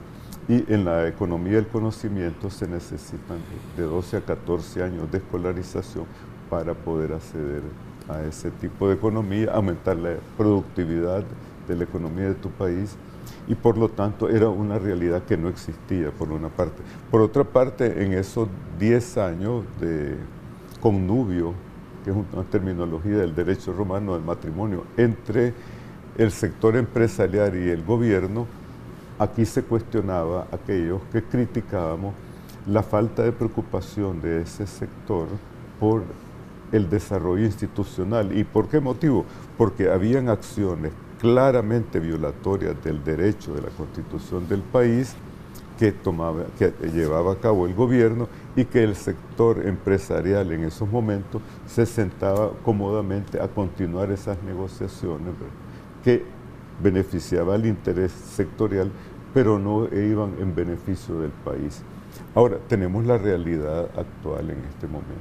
Y en la economía del conocimiento se necesitan de 12 a 14 años de escolarización para poder acceder a ese tipo de economía, aumentar la productividad de la economía de tu país, y por lo tanto era una realidad que no existía, por una parte. Por otra parte, en esos 10 años de connubio, que es una terminología del derecho romano del matrimonio, entre el sector empresarial y el gobierno, aquí se cuestionaba a aquellos que criticábamos la falta de preocupación de ese sector por el desarrollo institucional. ¿Y por qué motivo? Porque habían acciones claramente violatorias del derecho de la Constitución del país que llevaba a cabo el gobierno, y que el sector empresarial en esos momentos se sentaba cómodamente a continuar esas negociaciones, ¿verdad?, que beneficiaba al interés sectorial, pero no iban en beneficio del país. Ahora, tenemos la realidad actual en este momento.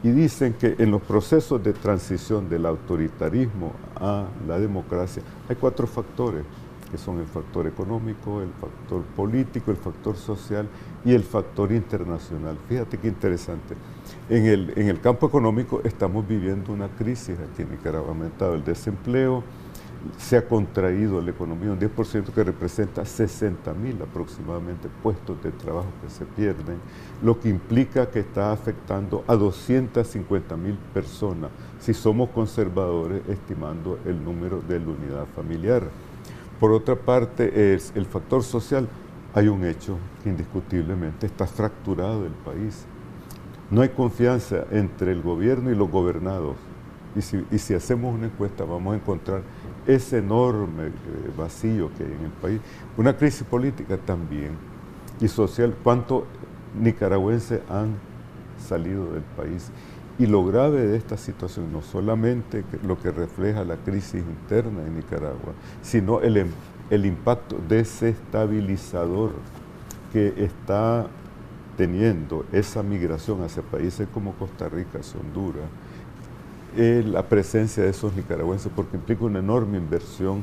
Y dicen que en los procesos de transición del autoritarismo a la democracia hay 4 factores, que son el factor económico, el factor político, el factor social y el factor internacional. Fíjate qué interesante. En el campo económico estamos viviendo una crisis aquí en Nicaragua. Ha aumentado el desempleo, se ha contraído la economía, un 10% que representa 60.000 aproximadamente puestos de trabajo que se pierden, lo que implica que está afectando a 250.000 personas, si somos conservadores, estimando el número de la unidad familiar. Por otra parte, es el factor social. Hay un hecho que indiscutiblemente está fracturado el país. No hay confianza entre el gobierno y los gobernados. Y si hacemos una encuesta vamos a encontrar ese enorme vacío que hay en el país. Una crisis política también, y social. ¿Cuántos nicaragüenses han salido del país? Y lo grave de esta situación, no solamente lo que refleja la crisis interna en Nicaragua, sino el impacto desestabilizador que está teniendo esa migración hacia países como Costa Rica, Honduras, la presencia de esos nicaragüenses, porque implica una enorme inversión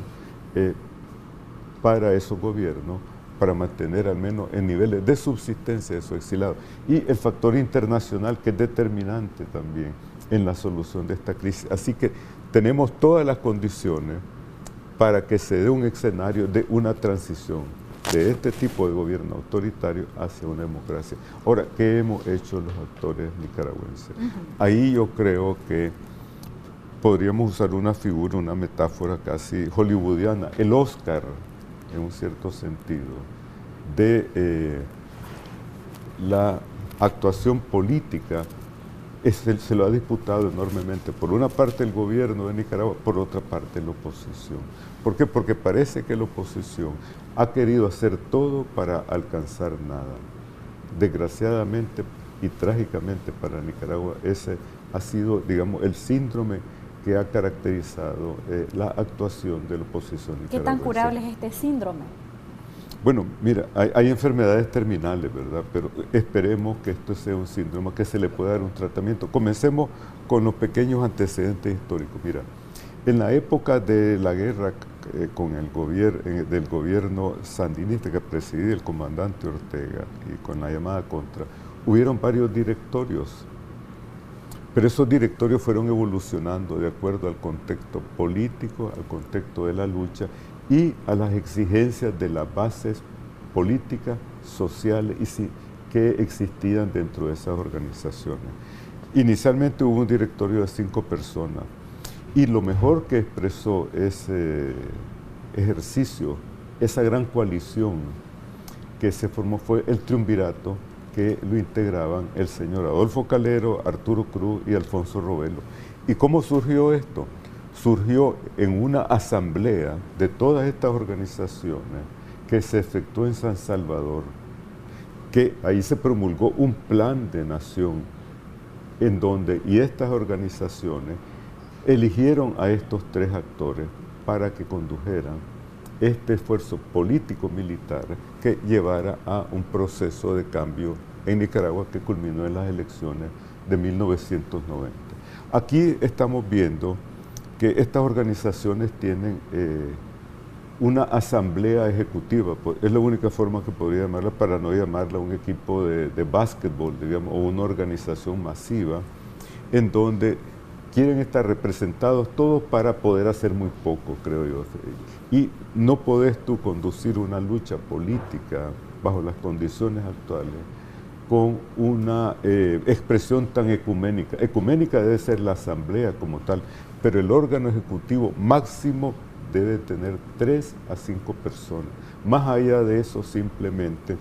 para esos gobiernos, para mantener al menos en niveles de subsistencia de esos exilados. Y el factor internacional, que es determinante también en la solución de esta crisis. Así que tenemos todas las condiciones para que se dé un escenario de una transición de este tipo de gobierno autoritario hacia una democracia. Ahora, ¿qué hemos hecho los actores nicaragüenses? Ahí yo creo que podríamos usar una figura, una metáfora casi hollywoodiana, el Oscar, en un cierto sentido, de la actuación política. Se lo ha disputado enormemente, por una parte el gobierno de Nicaragua, por otra parte la oposición. ¿Por qué? Porque parece que la oposición ha querido hacer todo para alcanzar nada. Desgraciadamente y trágicamente para Nicaragua, ese ha sido, digamos, el síndrome que ha caracterizado la actuación de la oposición nicaragüense. ¿Qué tan curable es este síndrome? Bueno, mira, hay enfermedades terminales, ¿verdad? Pero esperemos que esto sea un síndrome, que se le pueda dar un tratamiento. Comencemos con los pequeños antecedentes históricos. Mira, en la época de la guerra con el del gobierno sandinista que presidía el comandante Ortega y con la llamada contra, hubieron varios directorios. Pero esos directorios fueron evolucionando de acuerdo al contexto político, al contexto de la lucha y a las exigencias de las bases políticas, sociales que existían dentro de esas organizaciones. Inicialmente hubo un directorio de 5 personas y lo mejor que expresó ese ejercicio, esa gran coalición que se formó, fue el triunvirato que lo integraban el señor Adolfo Calero, Arturo Cruz y Alfonso Robelo. ¿Y cómo surgió esto? Surgió en una asamblea de todas estas organizaciones que se efectuó en San Salvador, que ahí se promulgó un plan de nación en donde, y estas organizaciones eligieron a estos 3 actores para que condujeran este esfuerzo político-militar que llevara a un proceso de cambio en Nicaragua que culminó en las elecciones de 1990. Aquí estamos viendo que estas organizaciones tienen una asamblea ejecutiva, es la única forma que podría llamarla para no llamarla un equipo de básquetbol, digamos, o una organización masiva, en donde quieren estar representados todos para poder hacer muy poco, creo yo. Y no podés tú conducir una lucha política bajo las condiciones actuales con una expresión tan ecuménica. Ecuménica debe ser la asamblea como tal, pero el órgano ejecutivo máximo debe tener 3 a 5 personas. Más allá de eso, simplemente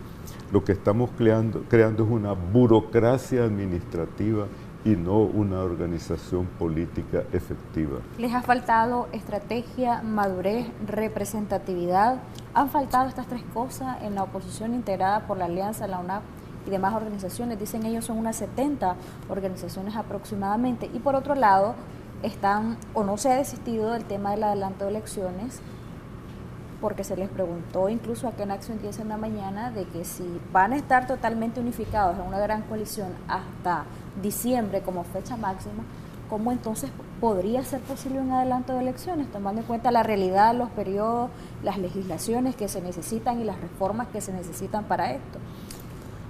lo que estamos creando es una burocracia administrativa y no una organización política efectiva. ¿Les ha faltado estrategia, madurez, representatividad? ¿Han faltado estas 3 cosas en la oposición integrada por la Alianza, la UNAP y demás organizaciones? Dicen ellos son unas 70 organizaciones aproximadamente. Y por otro lado, están o no se ha desistido del tema del adelanto de elecciones, porque se les preguntó incluso aquí en Acción 10 en la mañana de que si van a estar totalmente unificados en una gran coalición hasta diciembre como fecha máxima, ¿cómo entonces podría ser posible un adelanto de elecciones, tomando en cuenta la realidad, los periodos, las legislaciones que se necesitan y las reformas que se necesitan para esto?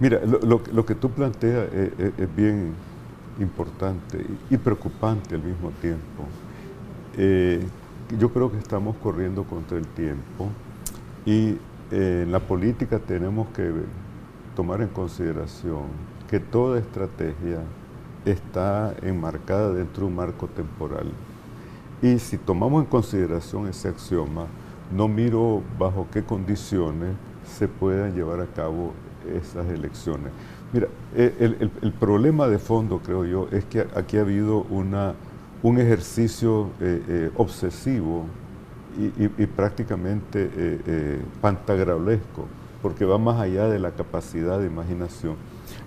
Mira, lo que tú planteas es bien importante y preocupante al mismo tiempo. Yo creo que estamos corriendo contra el tiempo y en la política tenemos que tomar en consideración que toda estrategia está enmarcada dentro de un marco temporal. Y si tomamos en consideración ese axioma, no miro bajo qué condiciones se puedan llevar a cabo esas elecciones. Mira, el problema de fondo, creo yo, es que aquí ha habido un ejercicio obsesivo y prácticamente pantagraulesco, porque va más allá de la capacidad de imaginación.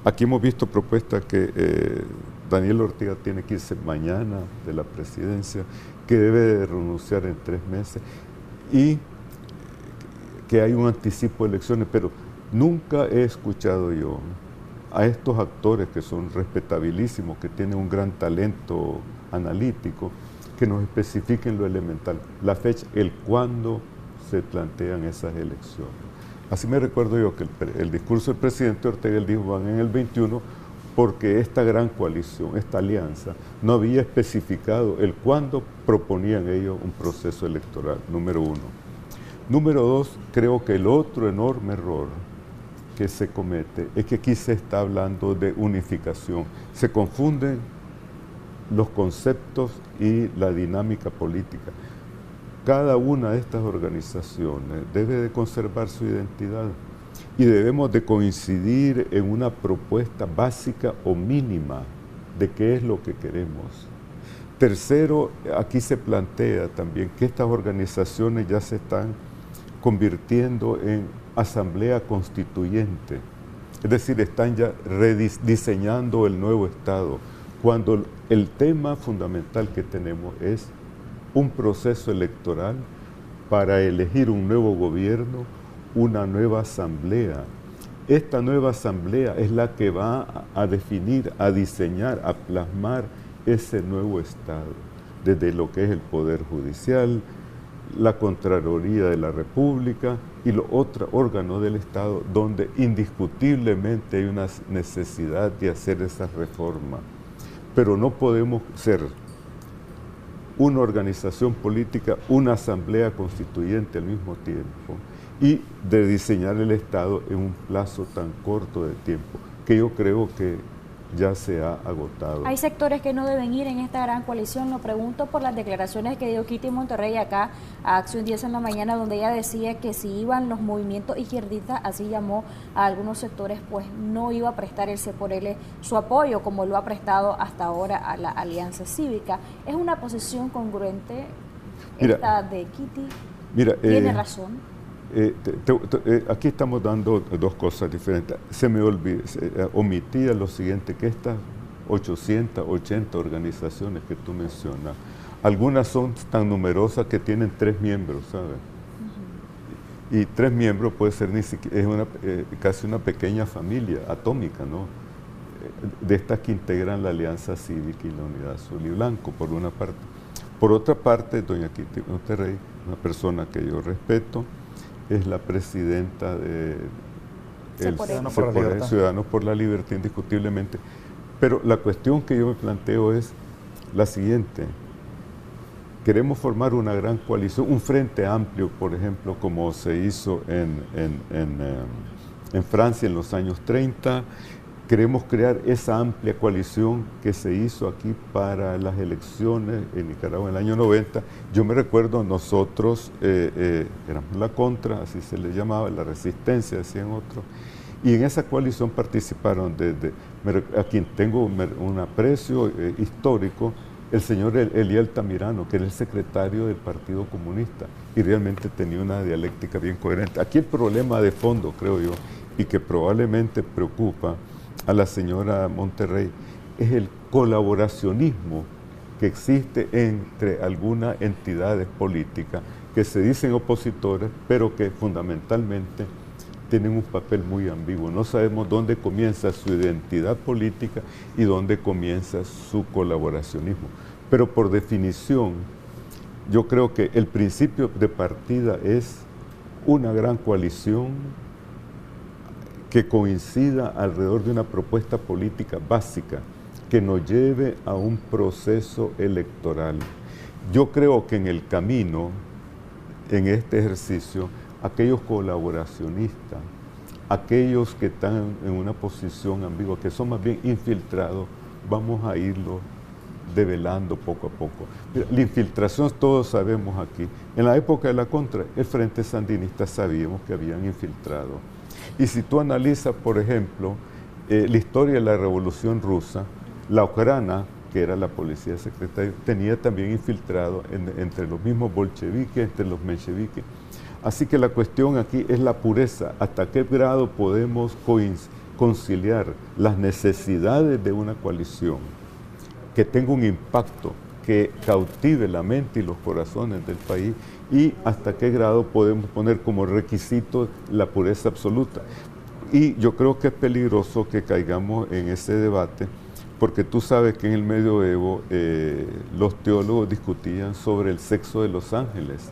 Aquí hemos visto propuestas que Daniel Ortega tiene que irse mañana de la presidencia, que debe de renunciar en 3 meses y que hay un anticipo de elecciones, pero nunca he escuchado yo a estos actores que son respetabilísimos, que tienen un gran talento analítico, que nos especifiquen lo elemental, la fecha, el cuándo se plantean esas elecciones. Así me recuerdo yo que el discurso del presidente Ortega, él dijo, van en el 21, porque esta gran coalición, esta alianza, no había especificado el cuándo proponían ellos un proceso electoral, número uno. Número dos, creo que el otro enorme error que se comete es que aquí se está hablando de unificación. Se confunden los conceptos y la dinámica política. Cada una de estas organizaciones debe de conservar su identidad y debemos de coincidir en una propuesta básica o mínima de qué es lo que queremos. Tercero, aquí se plantea también que estas organizaciones ya se están convirtiendo en asamblea constituyente, es decir, están ya rediseñando el nuevo Estado, cuando el tema fundamental que tenemos es un proceso electoral para elegir un nuevo gobierno, una nueva asamblea. Esta nueva asamblea es la que va a definir, a diseñar, a plasmar ese nuevo Estado, desde lo que es el Poder Judicial, la Contraloría de la República y los otros órganos del Estado, donde indiscutiblemente hay una necesidad de hacer esa reforma. Pero no podemos ser una organización política, una asamblea constituyente al mismo tiempo y de diseñar el Estado en un plazo tan corto de tiempo, que yo creo que ya se ha agotado. Hay sectores que no deben ir en esta gran coalición. Lo pregunto por las declaraciones que dio Kitty Monterrey acá a Acción 10 en la mañana, donde ella decía que si iban los movimientos izquierdistas, así llamó a algunos sectores, pues no iba a prestar el C por L su apoyo, como lo ha prestado hasta ahora a la Alianza Cívica. ¿Es una posición congruente esta de Kitty? Mira, ¿tiene razón? Aquí estamos dando dos cosas diferentes. Se me omitía lo siguiente, que estas 880 organizaciones que tú mencionas, algunas son tan numerosas que tienen 3 miembros, ¿sabes? Y 3 miembros puede ser ni siquiera, es casi una pequeña familia atómica, ¿no? De estas que integran la Alianza Cívica y la Unidad Azul y Blanco, por una parte. Por otra parte, doña Kitty Monterrey, una persona que yo respeto, es la presidenta de Ciudadanos por la Libertad, indiscutiblemente. Pero la cuestión que yo me planteo es la siguiente. Queremos formar una gran coalición, un frente amplio, por ejemplo, como se hizo en Francia en los años 30. Queremos crear esa amplia coalición que se hizo aquí para las elecciones en Nicaragua en el año 90. Yo me recuerdo, nosotros éramos la contra, así se le llamaba, la resistencia, decían otros, y en esa coalición participaron a quien tengo un aprecio histórico, el señor Eliel Tamirano, que era el secretario del Partido Comunista, y realmente tenía una dialéctica bien coherente. Aquí el problema de fondo, creo yo, y que probablemente preocupa a la señora Monterrey, es el colaboracionismo que existe entre algunas entidades políticas que se dicen opositores, pero que fundamentalmente tienen un papel muy ambiguo. No sabemos dónde comienza su identidad política y dónde comienza su colaboracionismo. Pero por definición, yo creo que el principio de partida es una gran coalición que coincida alrededor de una propuesta política básica que nos lleve a un proceso electoral. Yo creo que en el camino, en este ejercicio, aquellos colaboracionistas, aquellos que están en una posición ambigua, que son más bien infiltrados, vamos a irlo develando poco a poco. Mira, la infiltración todos sabemos aquí. En la época de la contra, el Frente Sandinista sabíamos que habían infiltrado. Y si tú analizas, por ejemplo, la historia de la Revolución Rusa, la Okhrana, que era la policía secreta, tenía también infiltrado entre los mismos bolcheviques, entre los mencheviques. Así que la cuestión aquí es la pureza, hasta qué grado podemos conciliar las necesidades de una coalición que tenga un impacto, que cautive la mente y los corazones del país, y hasta qué grado podemos poner como requisito la pureza absoluta. Y yo creo que es peligroso que caigamos en ese debate, porque tú sabes que en el medioevo los teólogos discutían sobre el sexo de los ángeles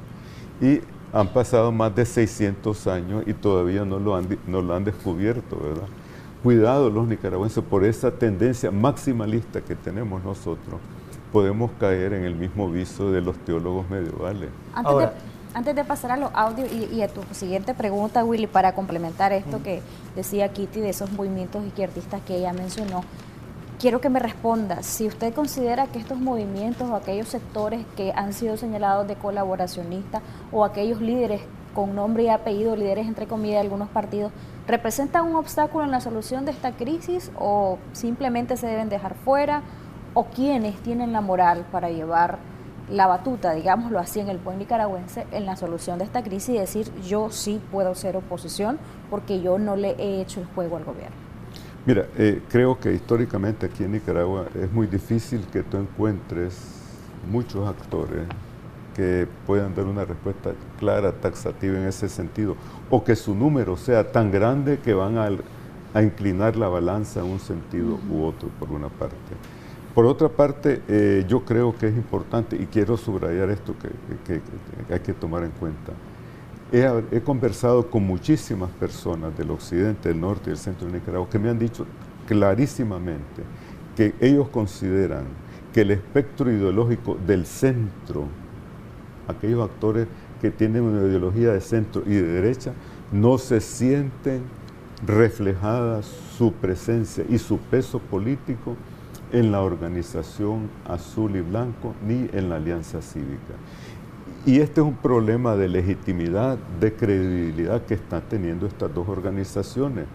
y han pasado más de 600 años y todavía no lo han descubierto, ¿verdad? Cuidado los nicaragüenses por esa tendencia maximalista que tenemos nosotros. Podemos caer en el mismo vicio de los teólogos medievales. Antes de pasar a los audios y a tu siguiente pregunta, Willy, para complementar esto que decía Kitty de esos movimientos izquierdistas que ella mencionó, quiero que me responda si usted considera que estos movimientos o aquellos sectores que han sido señalados de colaboracionistas o aquellos líderes con nombre y apellido, líderes entre comillas de algunos partidos, representan un obstáculo en la solución de esta crisis o simplemente se deben dejar fuera, o quienes tienen la moral para llevar la batuta, digámoslo así, en el pueblo nicaragüense en la solución de esta crisis y decir yo sí puedo ser oposición porque yo no le he hecho el juego al gobierno. Mira, creo que históricamente aquí en Nicaragua es muy difícil que tú encuentres muchos actores que puedan dar una respuesta clara, taxativa en ese sentido, o que su número sea tan grande que van a inclinar la balanza en un sentido u otro, por una parte. Por otra parte, yo creo que es importante, y quiero subrayar esto que hay que tomar en cuenta. He conversado con muchísimas personas del occidente, del norte y del centro de Nicaragua que me han dicho clarísimamente que ellos consideran que el espectro ideológico del centro, aquellos actores que tienen una ideología de centro y de derecha, no se sienten reflejadas su presencia y su peso político en la organización azul y blanco ni en la alianza cívica. Y este es un problema de legitimidad, de credibilidad que están teniendo estas dos organizaciones,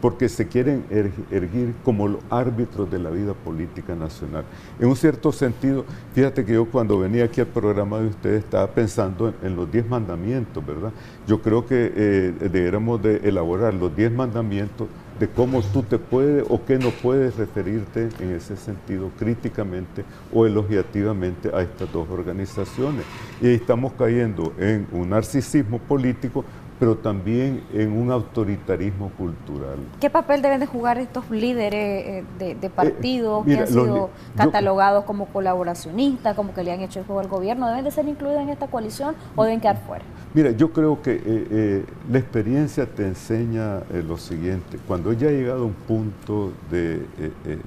porque se quieren erguir como los árbitros de la vida política nacional. En un cierto sentido, fíjate que yo cuando venía aquí al programa de ustedes estaba pensando en los 10 mandamientos, ¿verdad? Yo creo que deberíamos de elaborar los 10 mandamientos de cómo tú te puedes o qué no puedes referirte en ese sentido críticamente o elogiativamente a estas dos organizaciones. Y ahí estamos cayendo en un narcisismo político, pero también en un autoritarismo cultural. ¿Qué papel deben de jugar estos líderes de partidos que han sido catalogados como colaboracionistas, como que le han hecho el juego al gobierno? ¿Deben de ser incluidos en esta coalición o deben quedar fuera? Mira, yo creo que la experiencia te enseña lo siguiente. Cuando ya ha llegado a un punto de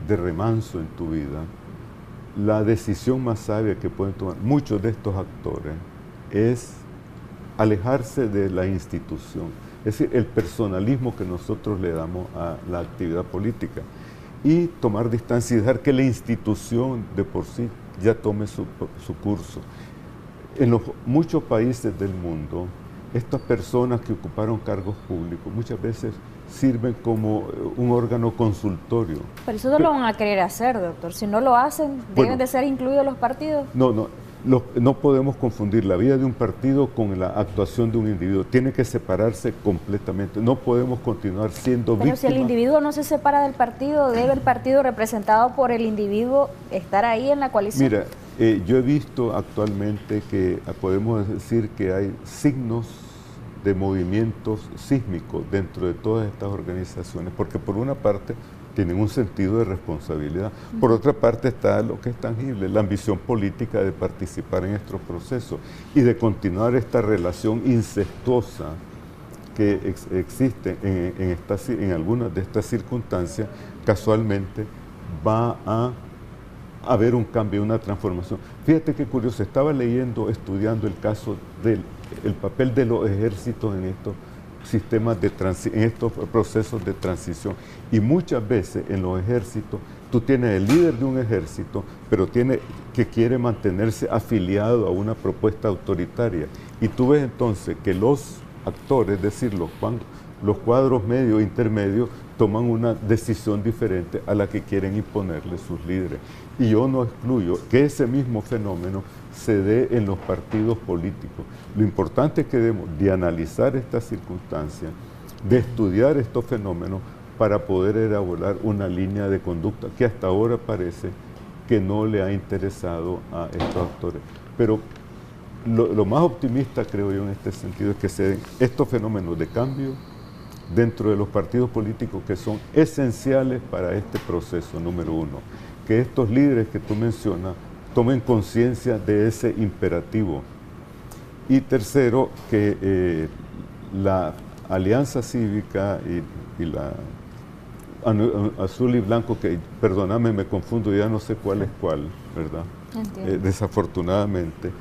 remanso en tu vida, la decisión más sabia que pueden tomar muchos de estos actores es alejarse de la institución, es decir, el personalismo que nosotros le damos a la actividad política y tomar distancia y dejar que la institución de por sí ya tome su curso. En muchos países del mundo, estas personas que ocuparon cargos públicos muchas veces sirven como un órgano consultorio. Pero eso no lo van a querer hacer, doctor. Si no lo hacen, ¿deben de ser incluidos los partidos? No podemos confundir la vida de un partido con la actuación de un individuo. Tiene que separarse completamente. No podemos continuar siendo víctimas. Pero si el individuo no se separa del partido, ¿debe el partido representado por el individuo estar ahí en la coalición? Mira, yo he visto actualmente que podemos decir que hay signos de movimientos sísmicos dentro de todas estas organizaciones, porque por una parte tienen un sentido de responsabilidad. Por otra parte está lo que es tangible, la ambición política de participar en estos procesos y de continuar esta relación incestuosa que existe en algunas de estas circunstancias. Casualmente va a haber un cambio, una transformación. Fíjate qué curioso, estaba estudiando el caso del papel de los ejércitos en estos sistemas en estos procesos de transición, y muchas veces en los ejércitos tú tienes el líder de un ejército pero que quiere mantenerse afiliado a una propuesta autoritaria, y tú ves entonces que los actores, es decir, los cuadros medios e intermedios toman una decisión diferente a la que quieren imponerle sus líderes. Y yo no excluyo que ese mismo fenómeno se dé en los partidos políticos. Lo importante es que debemos de analizar estas circunstancias, de estudiar estos fenómenos para poder elaborar una línea de conducta que hasta ahora parece que no le ha interesado a estos actores. Pero lo más optimista, creo yo, en este sentido es que se den estos fenómenos de cambio dentro de los partidos políticos que son esenciales para este proceso, número uno. Que estos líderes que tú mencionas tomen conciencia de ese imperativo. Y tercero, que la Alianza Cívica y la Azul y Blanco, que perdóname, me confundo, ya no sé cuál es cuál, ¿verdad? Desafortunadamente,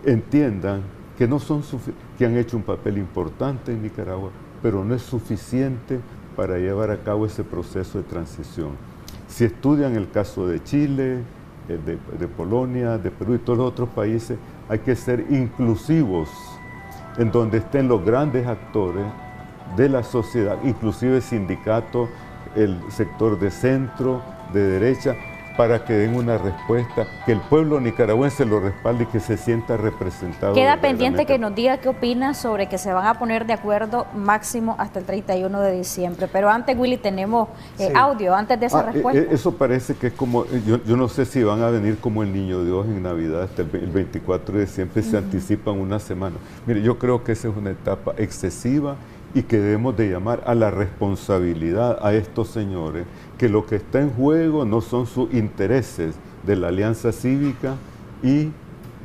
entiendan que no son que han hecho un papel importante en Nicaragua, pero no es suficiente para llevar a cabo ese proceso de transición. Si estudian el caso de Chile, de Polonia, de Perú y todos los otros países, hay que ser inclusivos en donde estén los grandes actores de la sociedad, inclusive sindicatos, el sector de centro, de derecha, para que den una respuesta, que el pueblo nicaragüense lo respalde y que se sienta representado. Queda pendiente que nos diga qué opina sobre que se van a poner de acuerdo máximo hasta el 31 de diciembre. Pero antes, Willy, tenemos audio, antes de esa respuesta. Eso parece que es como, yo no sé si van a venir como el Niño Dios en Navidad, hasta el 24 de diciembre se anticipan una semana. Mire, yo creo que esa es una etapa excesiva y que debemos de llamar a la responsabilidad a estos señores, que lo que está en juego no son sus intereses de la Alianza Cívica y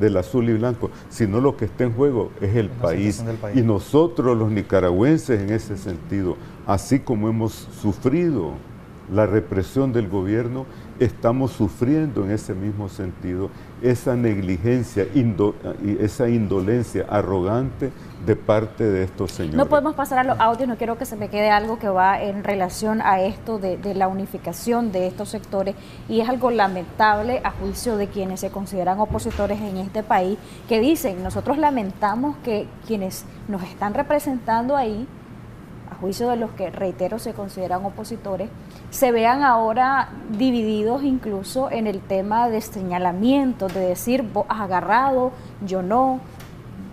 del Azul y Blanco, sino lo que está en juego es el país. Y nosotros los nicaragüenses en ese sentido, así como hemos sufrido la represión del gobierno, estamos sufriendo en ese mismo sentido esa negligencia y esa indolencia arrogante de parte de estos señores. No podemos pasar a los audios, no quiero que se me quede algo que va en relación a esto de la unificación de estos sectores, y es algo lamentable a juicio de quienes se consideran opositores en este país, que dicen: nosotros lamentamos que quienes nos están representando ahí, a juicio de los que, reitero, se consideran opositores, se vean ahora divididos incluso en el tema de señalamiento, de decir: vos has agarrado, yo no,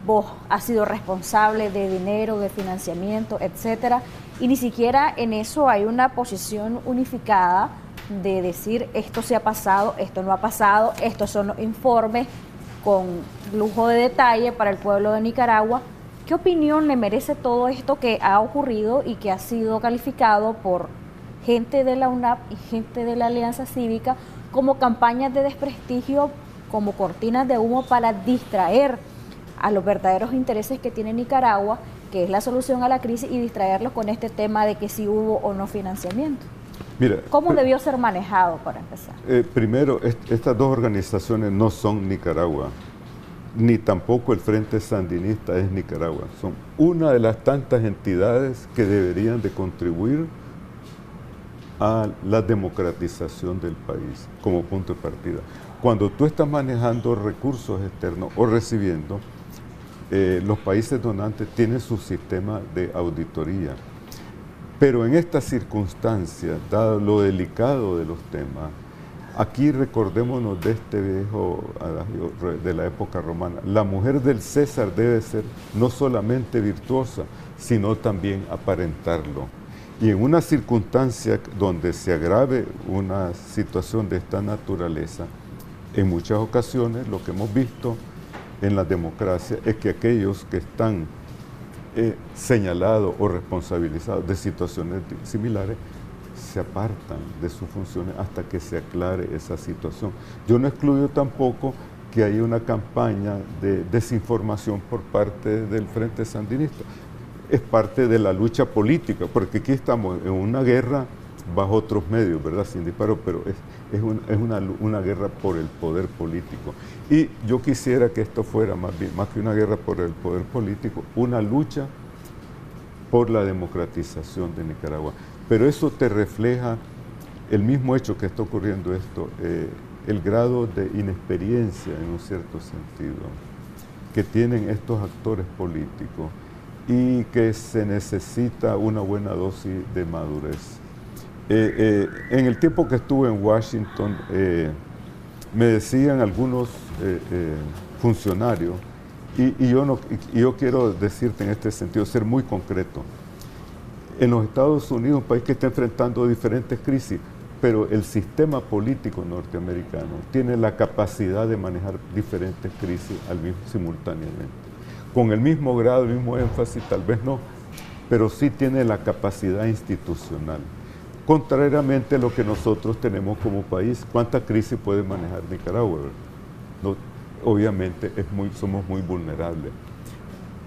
vos has sido responsable de dinero, de financiamiento, etcétera, y ni siquiera en eso hay una posición unificada de decir: esto se ha pasado, esto no ha pasado, estos son los informes con lujo de detalle para el pueblo de Nicaragua. ¿Qué opinión le merece todo esto que ha ocurrido y que ha sido calificado por gente de la UNAP y gente de la Alianza Cívica como campañas de desprestigio, como cortinas de humo para distraer a los verdaderos intereses que tiene Nicaragua, que es la solución a la crisis, y distraerlos con este tema de que si hubo o no financiamiento? Mira, ¿cómo debió ser manejado, para empezar? Primero, estas dos organizaciones no son Nicaragua, ni tampoco el Frente Sandinista es Nicaragua. Son una de las tantas entidades que deberían de contribuir a la democratización del país como punto de partida. Cuando tú estás manejando recursos externos o recibiendo, los países donantes tienen su sistema de auditoría. Pero en estas circunstancias, dado lo delicado de los temas, aquí recordémonos de este viejo adagio de la época romana: la mujer del César debe ser no solamente virtuosa, sino también aparentarlo. Y en una circunstancia donde se agrave una situación de esta naturaleza, en muchas ocasiones lo que hemos visto en la democracia es que aquellos que están señalados o responsabilizados de situaciones similares se apartan de sus funciones hasta que se aclare esa situación. Yo no excluyo tampoco que haya una campaña de desinformación por parte del Frente Sandinista. Es parte de la lucha política, porque aquí estamos en una guerra bajo otros medios, ¿verdad? Sin disparo, pero es una guerra por el poder político. Y yo quisiera que esto fuera más que una guerra por el poder político, una lucha por la democratización de Nicaragua. Pero eso te refleja el mismo hecho que está ocurriendo esto, el grado de inexperiencia, en un cierto sentido, que tienen estos actores políticos, y que se necesita una buena dosis de madurez. En el tiempo que estuve en Washington, me decían algunos funcionarios, y yo quiero decirte en este sentido, ser muy concreto: en los Estados Unidos, un país que está enfrentando diferentes crisis, pero el sistema político norteamericano tiene la capacidad de manejar diferentes crisis simultáneamente, con el mismo grado, el mismo énfasis, tal vez no, pero sí tiene la capacidad institucional. Contrariamente a lo que nosotros tenemos como país, ¿cuánta crisis puede manejar Nicaragua? No, obviamente somos muy vulnerables.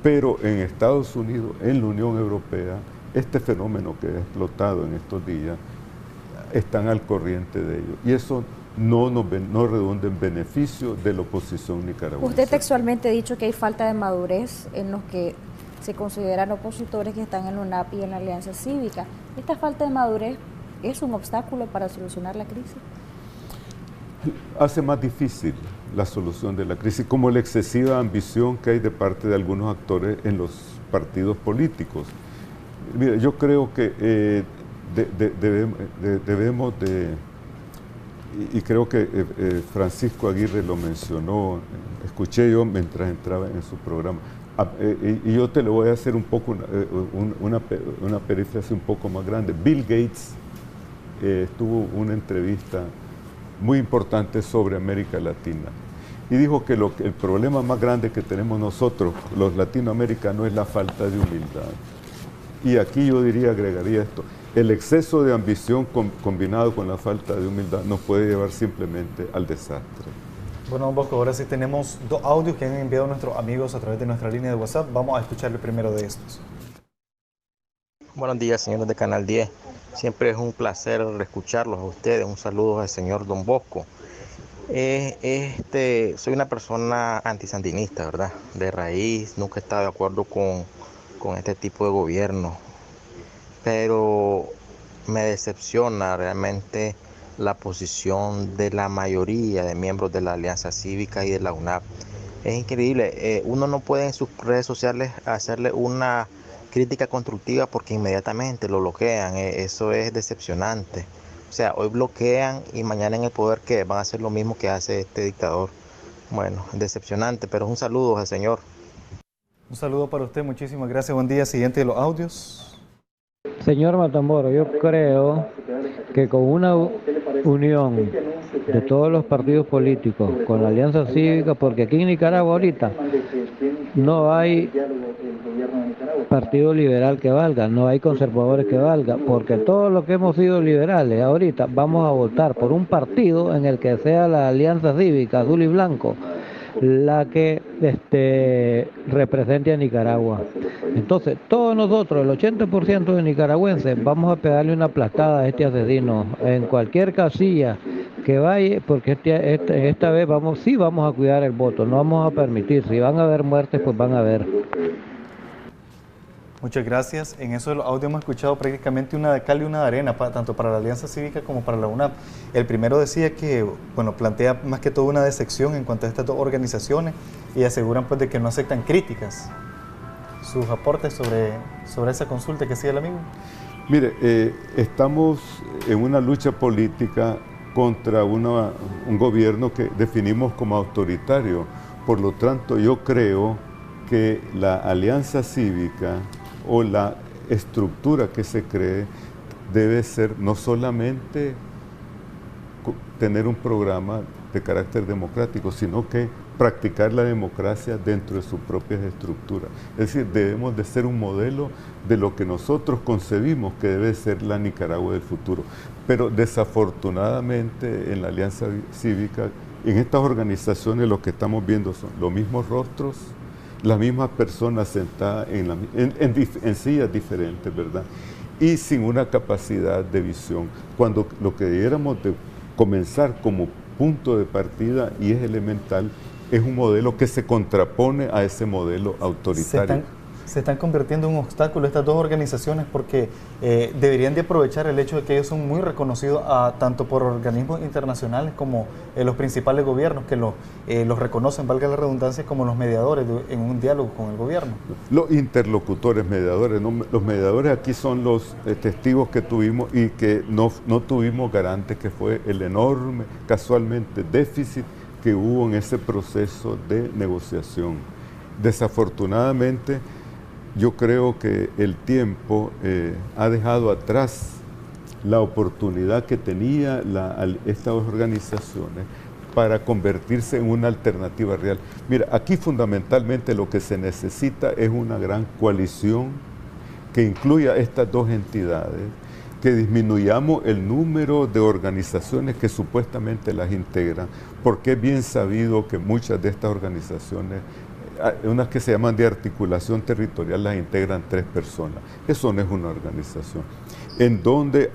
Pero en Estados Unidos, en la Unión Europea, este fenómeno que ha explotado en estos días, están al corriente de ello. Y eso no redunda en beneficio de la oposición nicaragüense. Usted textualmente ha dicho que hay falta de madurez en los que se consideran opositores que están en la UNAP y en la Alianza Cívica. ¿Esta falta de madurez es un obstáculo para solucionar la crisis? Hace más difícil la solución de la crisis, como la excesiva ambición que hay de parte de algunos actores en los partidos políticos. Mira, yo creo que debemos de, y creo que Francisco Aguirre lo mencionó, escuché yo mientras entraba en su programa, y yo te lo voy a hacer un poco una perífrasis un poco más grande. Bill Gates tuvo una entrevista muy importante sobre América Latina y dijo que el problema más grande que tenemos nosotros, los latinoamericanos, es la falta de humildad. Y aquí yo agregaría esto: el exceso de ambición combinado con la falta de humildad nos puede llevar simplemente al desastre. Bueno, don Bosco, ahora sí tenemos 2 audios que han enviado nuestros amigos a través de nuestra línea de WhatsApp. Vamos a escuchar el primero de estos. Buenos días, señores de Canal 10. Siempre es un placer escucharlos a ustedes. Un saludo al señor don Bosco. Soy una persona antisandinista, ¿verdad? De raíz, nunca he estado de acuerdo con este tipo de gobierno. Pero me decepciona realmente la posición de la mayoría de miembros de la Alianza Cívica y de la UNAP. Es increíble, uno no puede en sus redes sociales hacerle una crítica constructiva porque inmediatamente lo bloquean. Eso es decepcionante. O sea, hoy bloquean y mañana en el poder, ¿qué? Van a hacer lo mismo que hace este dictador. Bueno, decepcionante, pero un saludo al señor. Un saludo para usted, muchísimas gracias. Buen día. Siguiente de los audios. Señor Matamoros, yo creo que con una unión de todos los partidos políticos, con la Alianza Cívica, porque aquí en Nicaragua ahorita no hay partido liberal que valga, no hay conservadores que valga, porque todos los que hemos sido liberales ahorita vamos a votar por un partido en el que sea la Alianza Cívica, azul y blanco, la que represente a Nicaragua. Entonces, todos nosotros, el 80% de nicaragüenses, vamos a pegarle una aplastada a este asesino en cualquier casilla que vaya, porque esta vez vamos a cuidar el voto, no vamos a permitir. Si van a haber muertes, pues van a haber. Muchas gracias. En eso de los audios hemos escuchado prácticamente una de cal y una de arena, tanto para la Alianza Cívica como para la UNAP. El primero decía que, bueno, plantea más que todo una decepción en cuanto a estas 2 organizaciones y aseguran pues de que no aceptan críticas. Sus aportes sobre esa consulta que hacía el amigo. Mire, estamos en una lucha política contra un gobierno que definimos como autoritario. Por lo tanto, yo creo que la Alianza Cívica o la estructura que se cree debe ser no solamente tener un programa de carácter democrático, sino que practicar la democracia dentro de sus propias estructuras. Es decir, debemos de ser un modelo de lo que nosotros concebimos que debe ser la Nicaragua del futuro. Pero desafortunadamente en la Alianza Cívica, en estas organizaciones lo que estamos viendo son los mismos rostros, las mismas personas sentadas en sillas diferentes, ¿verdad? Y sin una capacidad de visión. Cuando lo que debiéramos de comenzar como punto de partida, y es elemental, es un modelo que se contrapone a ese modelo autoritario. Se están convirtiendo en un obstáculo estas 2 organizaciones porque deberían de aprovechar el hecho de que ellos son muy reconocidos tanto por organismos internacionales como los principales gobiernos que los reconocen, valga la redundancia, como los mediadores en un diálogo con el gobierno. Los interlocutores mediadores, ¿no? Los mediadores aquí son los testigos que tuvimos y que no tuvimos garantes, que fue el enorme, casualmente, déficit que hubo en ese proceso de negociación. Desafortunadamente, yo creo que el tiempo ha dejado atrás la oportunidad que tenía estas organizaciones para convertirse en una alternativa real. Mira, aquí fundamentalmente lo que se necesita es una gran coalición que incluya estas dos entidades, que disminuyamos el número de organizaciones que supuestamente las integran, porque es bien sabido que muchas de estas organizaciones, unas que se llaman de articulación territorial, las integran 3 personas. Eso no es una organización. En donde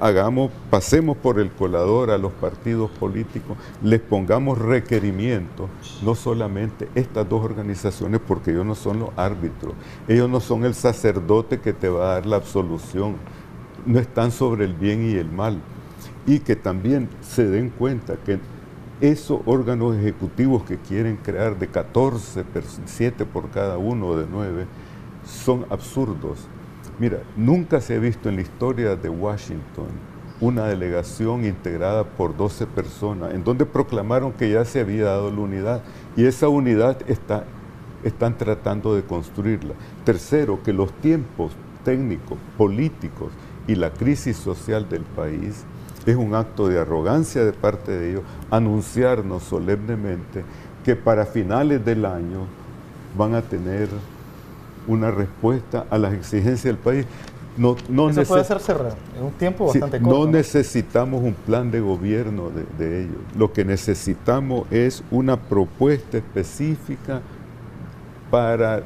pasemos por el colador a los partidos políticos, les pongamos requerimientos, no solamente estas 2 organizaciones, porque ellos no son los árbitros, ellos no son el sacerdote que te va a dar la absolución, no están sobre el bien y el mal, y que también se den cuenta que esos órganos ejecutivos que quieren crear de 14, 7 por cada uno, de 9, son absurdos. Mira, nunca se ha visto en la historia de Washington una delegación integrada por 12 personas, en donde proclamaron que ya se había dado la unidad, y esa unidad están tratando de construirla. Tercero, que los tiempos técnicos, políticos y la crisis social del país es un acto de arrogancia de parte de ellos anunciarnos solemnemente que para finales del año van a tener una respuesta a las exigencias del país. No Eso puede ser cerrado en un tiempo bastante corto. No necesitamos un plan de gobierno de ellos. Lo que necesitamos es una propuesta específica para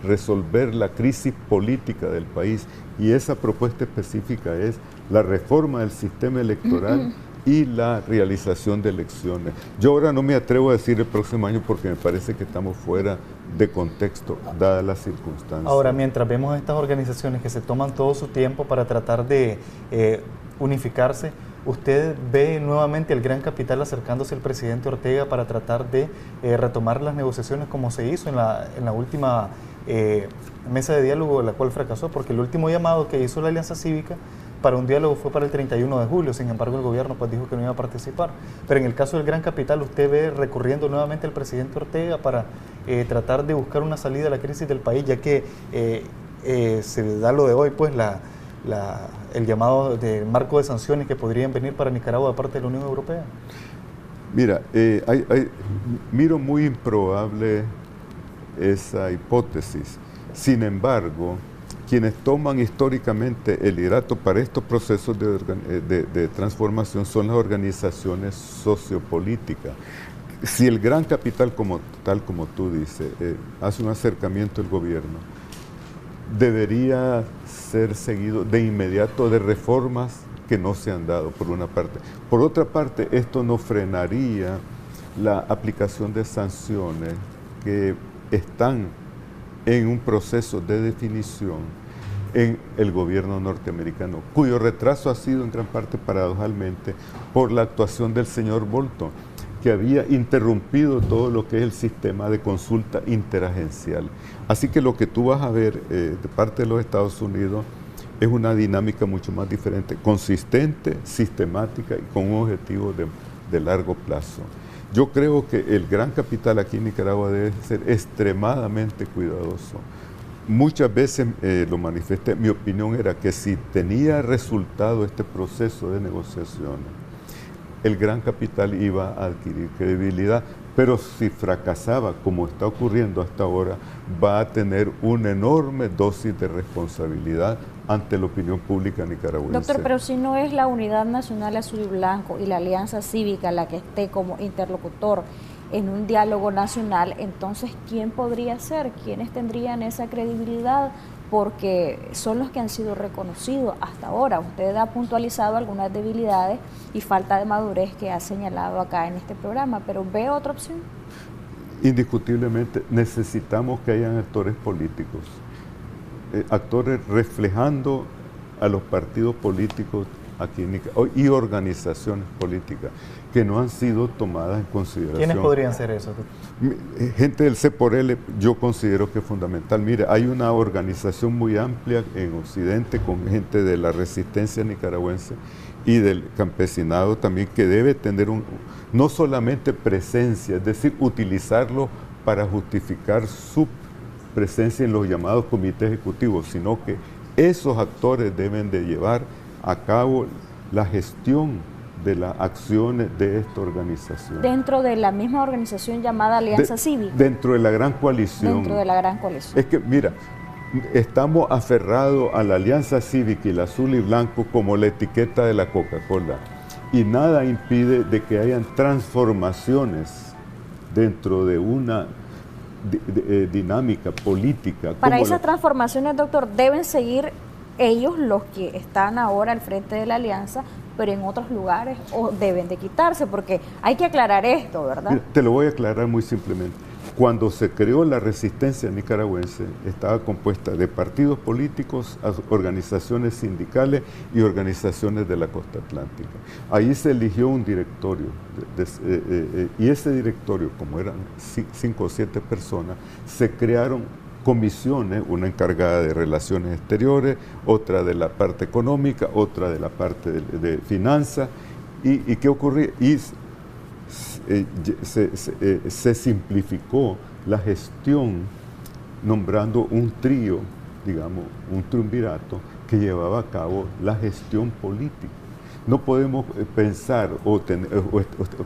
resolver la crisis política del país, y esa propuesta específica es la reforma del sistema electoral y la realización de elecciones. Yo ahora no me atrevo a decir el próximo año porque me parece que estamos fuera de contexto, dadas las circunstancias. Ahora, mientras vemos estas organizaciones que se toman todo su tiempo para tratar de unificarse, ¿usted ve nuevamente el gran capital acercándose al presidente Ortega para tratar de retomar las negociaciones como se hizo en la última mesa de diálogo, la cual fracasó? Porque el último llamado que hizo la Alianza Cívica para un diálogo fue para el 31 de julio, sin embargo el gobierno pues dijo que no iba a participar. Pero en el caso del gran capital, ¿usted ve recurriendo nuevamente al presidente Ortega para tratar de buscar una salida a la crisis del país, ya que se da lo de hoy, pues el llamado de marco de sanciones que podrían venir para Nicaragua de parte de la Unión Europea? Mira, miro muy improbable esa hipótesis. Sin embargo, quienes toman históricamente el liderato para estos procesos de transformación son las organizaciones sociopolíticas. Si el gran capital, tal como tú dices, hace un acercamiento al gobierno, debería ser seguido de inmediato de reformas que no se han dado, por una parte. Por otra parte, esto no frenaría la aplicación de sanciones que están en un proceso de definición en el gobierno norteamericano, cuyo retraso ha sido en gran parte, paradojalmente, por la actuación del señor Bolton, que había interrumpido todo lo que es el sistema de consulta interagencial. Así que lo que tú vas a ver de parte de los Estados Unidos es una dinámica mucho más diferente, consistente, sistemática y con un objetivo de largo plazo. Yo creo que el gran capital aquí en Nicaragua debe ser extremadamente cuidadoso. Muchas veces lo manifesté, mi opinión era que si tenía resultado este proceso de negociaciones, el gran capital iba a adquirir credibilidad, pero si fracasaba, como está ocurriendo hasta ahora, va a tener una enorme dosis de responsabilidad ante la opinión pública nicaragüense. Doctor, pero si no es la Unidad Nacional Azul y Blanco y la Alianza Cívica la que esté como interlocutor en un diálogo nacional, entonces ¿quién podría ser? ¿Quiénes tendrían esa credibilidad? Porque son los que han sido reconocidos hasta ahora. Usted ha puntualizado algunas debilidades y falta de madurez que ha señalado acá en este programa, pero ¿ve otra opción? Indiscutiblemente necesitamos que hayan actores políticos, actores reflejando a los partidos políticos aquí en Nicaragua y organizaciones políticas que no han sido tomadas en consideración. ¿Quiénes podrían ser eso? Gente del C por L, yo considero que es fundamental. Mire, hay una organización muy amplia en Occidente con gente de la resistencia nicaragüense y del campesinado también, que debe tener no solamente presencia, es decir, utilizarlo para justificar su presencia en los llamados comités ejecutivos, sino que esos actores deben de llevar a cabo la gestión de las acciones de esta organización. Dentro de la misma organización llamada Alianza Cívica. Dentro de la gran coalición. Dentro de la gran coalición. Es que, mira, estamos aferrados a la Alianza Cívica y el azul y blanco como la etiqueta de la Coca-Cola. Y nada impide de que hayan transformaciones dentro de una dinámica política. Para esas transformaciones, doctor, deben seguir ellos, los que están ahora al frente de la alianza, pero en otros lugares, o deben de quitarse, porque hay que aclarar esto, ¿verdad? Mira, te lo voy a aclarar muy simplemente. Cuando se creó la resistencia nicaragüense, estaba compuesta de partidos políticos, organizaciones sindicales y organizaciones de la costa atlántica. Ahí se eligió un directorio, y ese directorio, como eran 5 o 7 personas, se crearon comisiones, una encargada de relaciones exteriores, otra de la parte económica, otra de la parte de finanzas. ¿Y qué ocurrió? Se simplificó la gestión nombrando un trío, digamos, un triunvirato que llevaba a cabo la gestión política. No podemos pensar o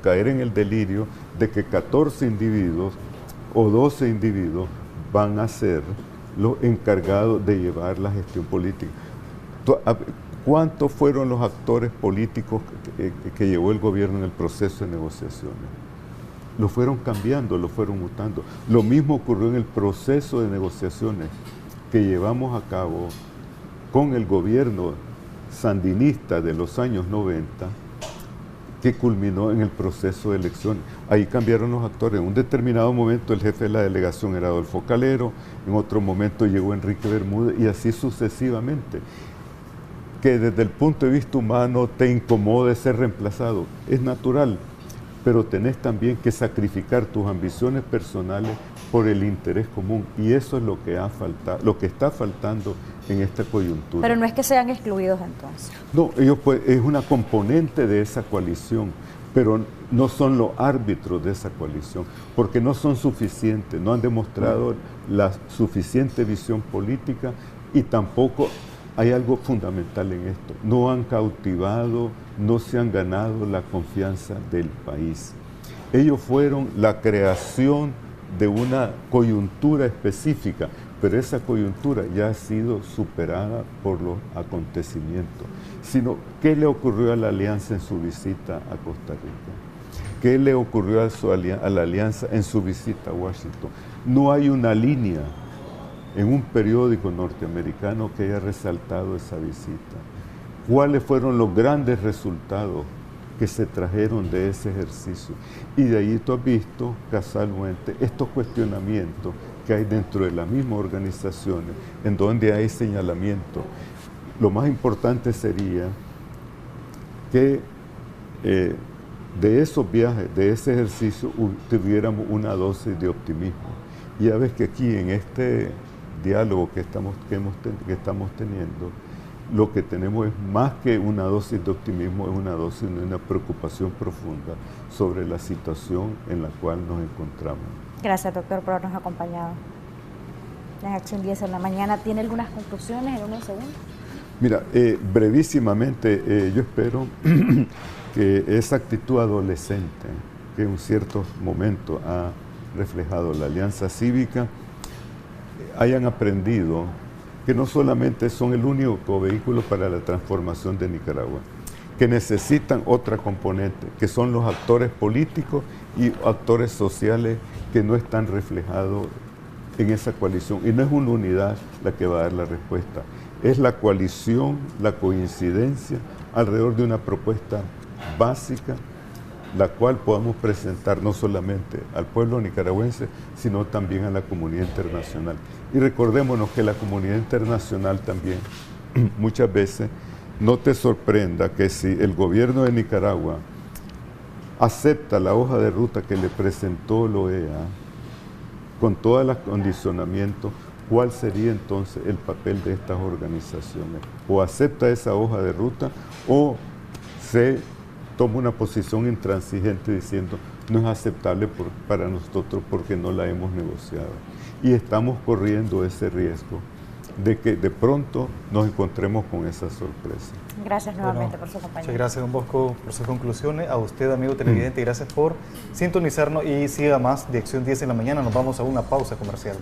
caer en el delirio de que 14 individuos o 12 individuos van a ser los encargados de llevar la gestión política. ¿Cuántos fueron los actores políticos que llevó el gobierno en el proceso de negociaciones? Lo fueron cambiando, lo fueron mutando. Lo mismo ocurrió en el proceso de negociaciones que llevamos a cabo con el gobierno sandinista de los años 90, que culminó en el proceso de elecciones. Ahí cambiaron los actores. En un determinado momento el jefe de la delegación era Adolfo Calero, en otro momento llegó Enrique Bermúdez y así sucesivamente. Que desde el punto de vista humano te incomode ser reemplazado, es natural, pero tenés también que sacrificar tus ambiciones personales por el interés común, y eso es lo que está faltando en esta coyuntura. Pero no es que sean excluidos entonces. No, ellos es una componente de esa coalición, pero no son los árbitros de esa coalición, porque no son suficientes, no han demostrado la suficiente visión política, y tampoco hay algo fundamental en esto: no han cautivado, no se han ganado la confianza del país. Ellos fueron la creación de una coyuntura específica, pero esa coyuntura ya ha sido superada por los acontecimientos. Sino, ¿qué le ocurrió a la alianza en su visita a Costa Rica? ¿Qué le ocurrió a la alianza en su visita a Washington? No hay una línea en un periódico norteamericano que haya resaltado esa visita. ¿Cuáles fueron los grandes resultados que se trajeron de ese ejercicio? Y de ahí tú has visto casualmente estos cuestionamientos que hay dentro de las mismas organizaciones, en donde hay señalamientos. Lo más importante sería que de esos viajes, de ese ejercicio, tuviéramos una dosis de optimismo. Y ya ves que aquí en este diálogo que estamos teniendo, lo que tenemos es más que una dosis de optimismo, es una dosis de una preocupación profunda sobre la situación en la cual nos encontramos. Gracias, doctor, por habernos acompañado. En Acción 10 en la mañana, ¿tiene algunas conclusiones en unos segundos? Mira, brevísimamente, yo espero que esa actitud adolescente que en ciertos momentos ha reflejado la Alianza Cívica, hayan aprendido que no solamente son el único vehículo para la transformación de Nicaragua, que necesitan otra componente, que son los actores políticos y actores sociales que no están reflejados en esa coalición. Y no es una unidad la que va a dar la respuesta, es la coalición, la coincidencia alrededor de una propuesta básica, la cual podamos presentar no solamente al pueblo nicaragüense, sino también a la comunidad internacional. Y recordémonos que la comunidad internacional también, muchas veces, no te sorprenda que si el gobierno de Nicaragua acepta la hoja de ruta que le presentó la OEA, con todos los condicionamientos, ¿cuál sería entonces el papel de estas organizaciones? O acepta esa hoja de ruta, o se toma una posición intransigente diciendo no es aceptable para nosotros porque no la hemos negociado. Y estamos corriendo ese riesgo de que de pronto nos encontremos con esa sorpresa. Gracias nuevamente por su compañía. Muchas gracias, don Bosco, por sus conclusiones. A usted, amigo televidente, gracias por sintonizarnos y siga más de Acción 10 en la mañana. Nos vamos a una pausa comercial.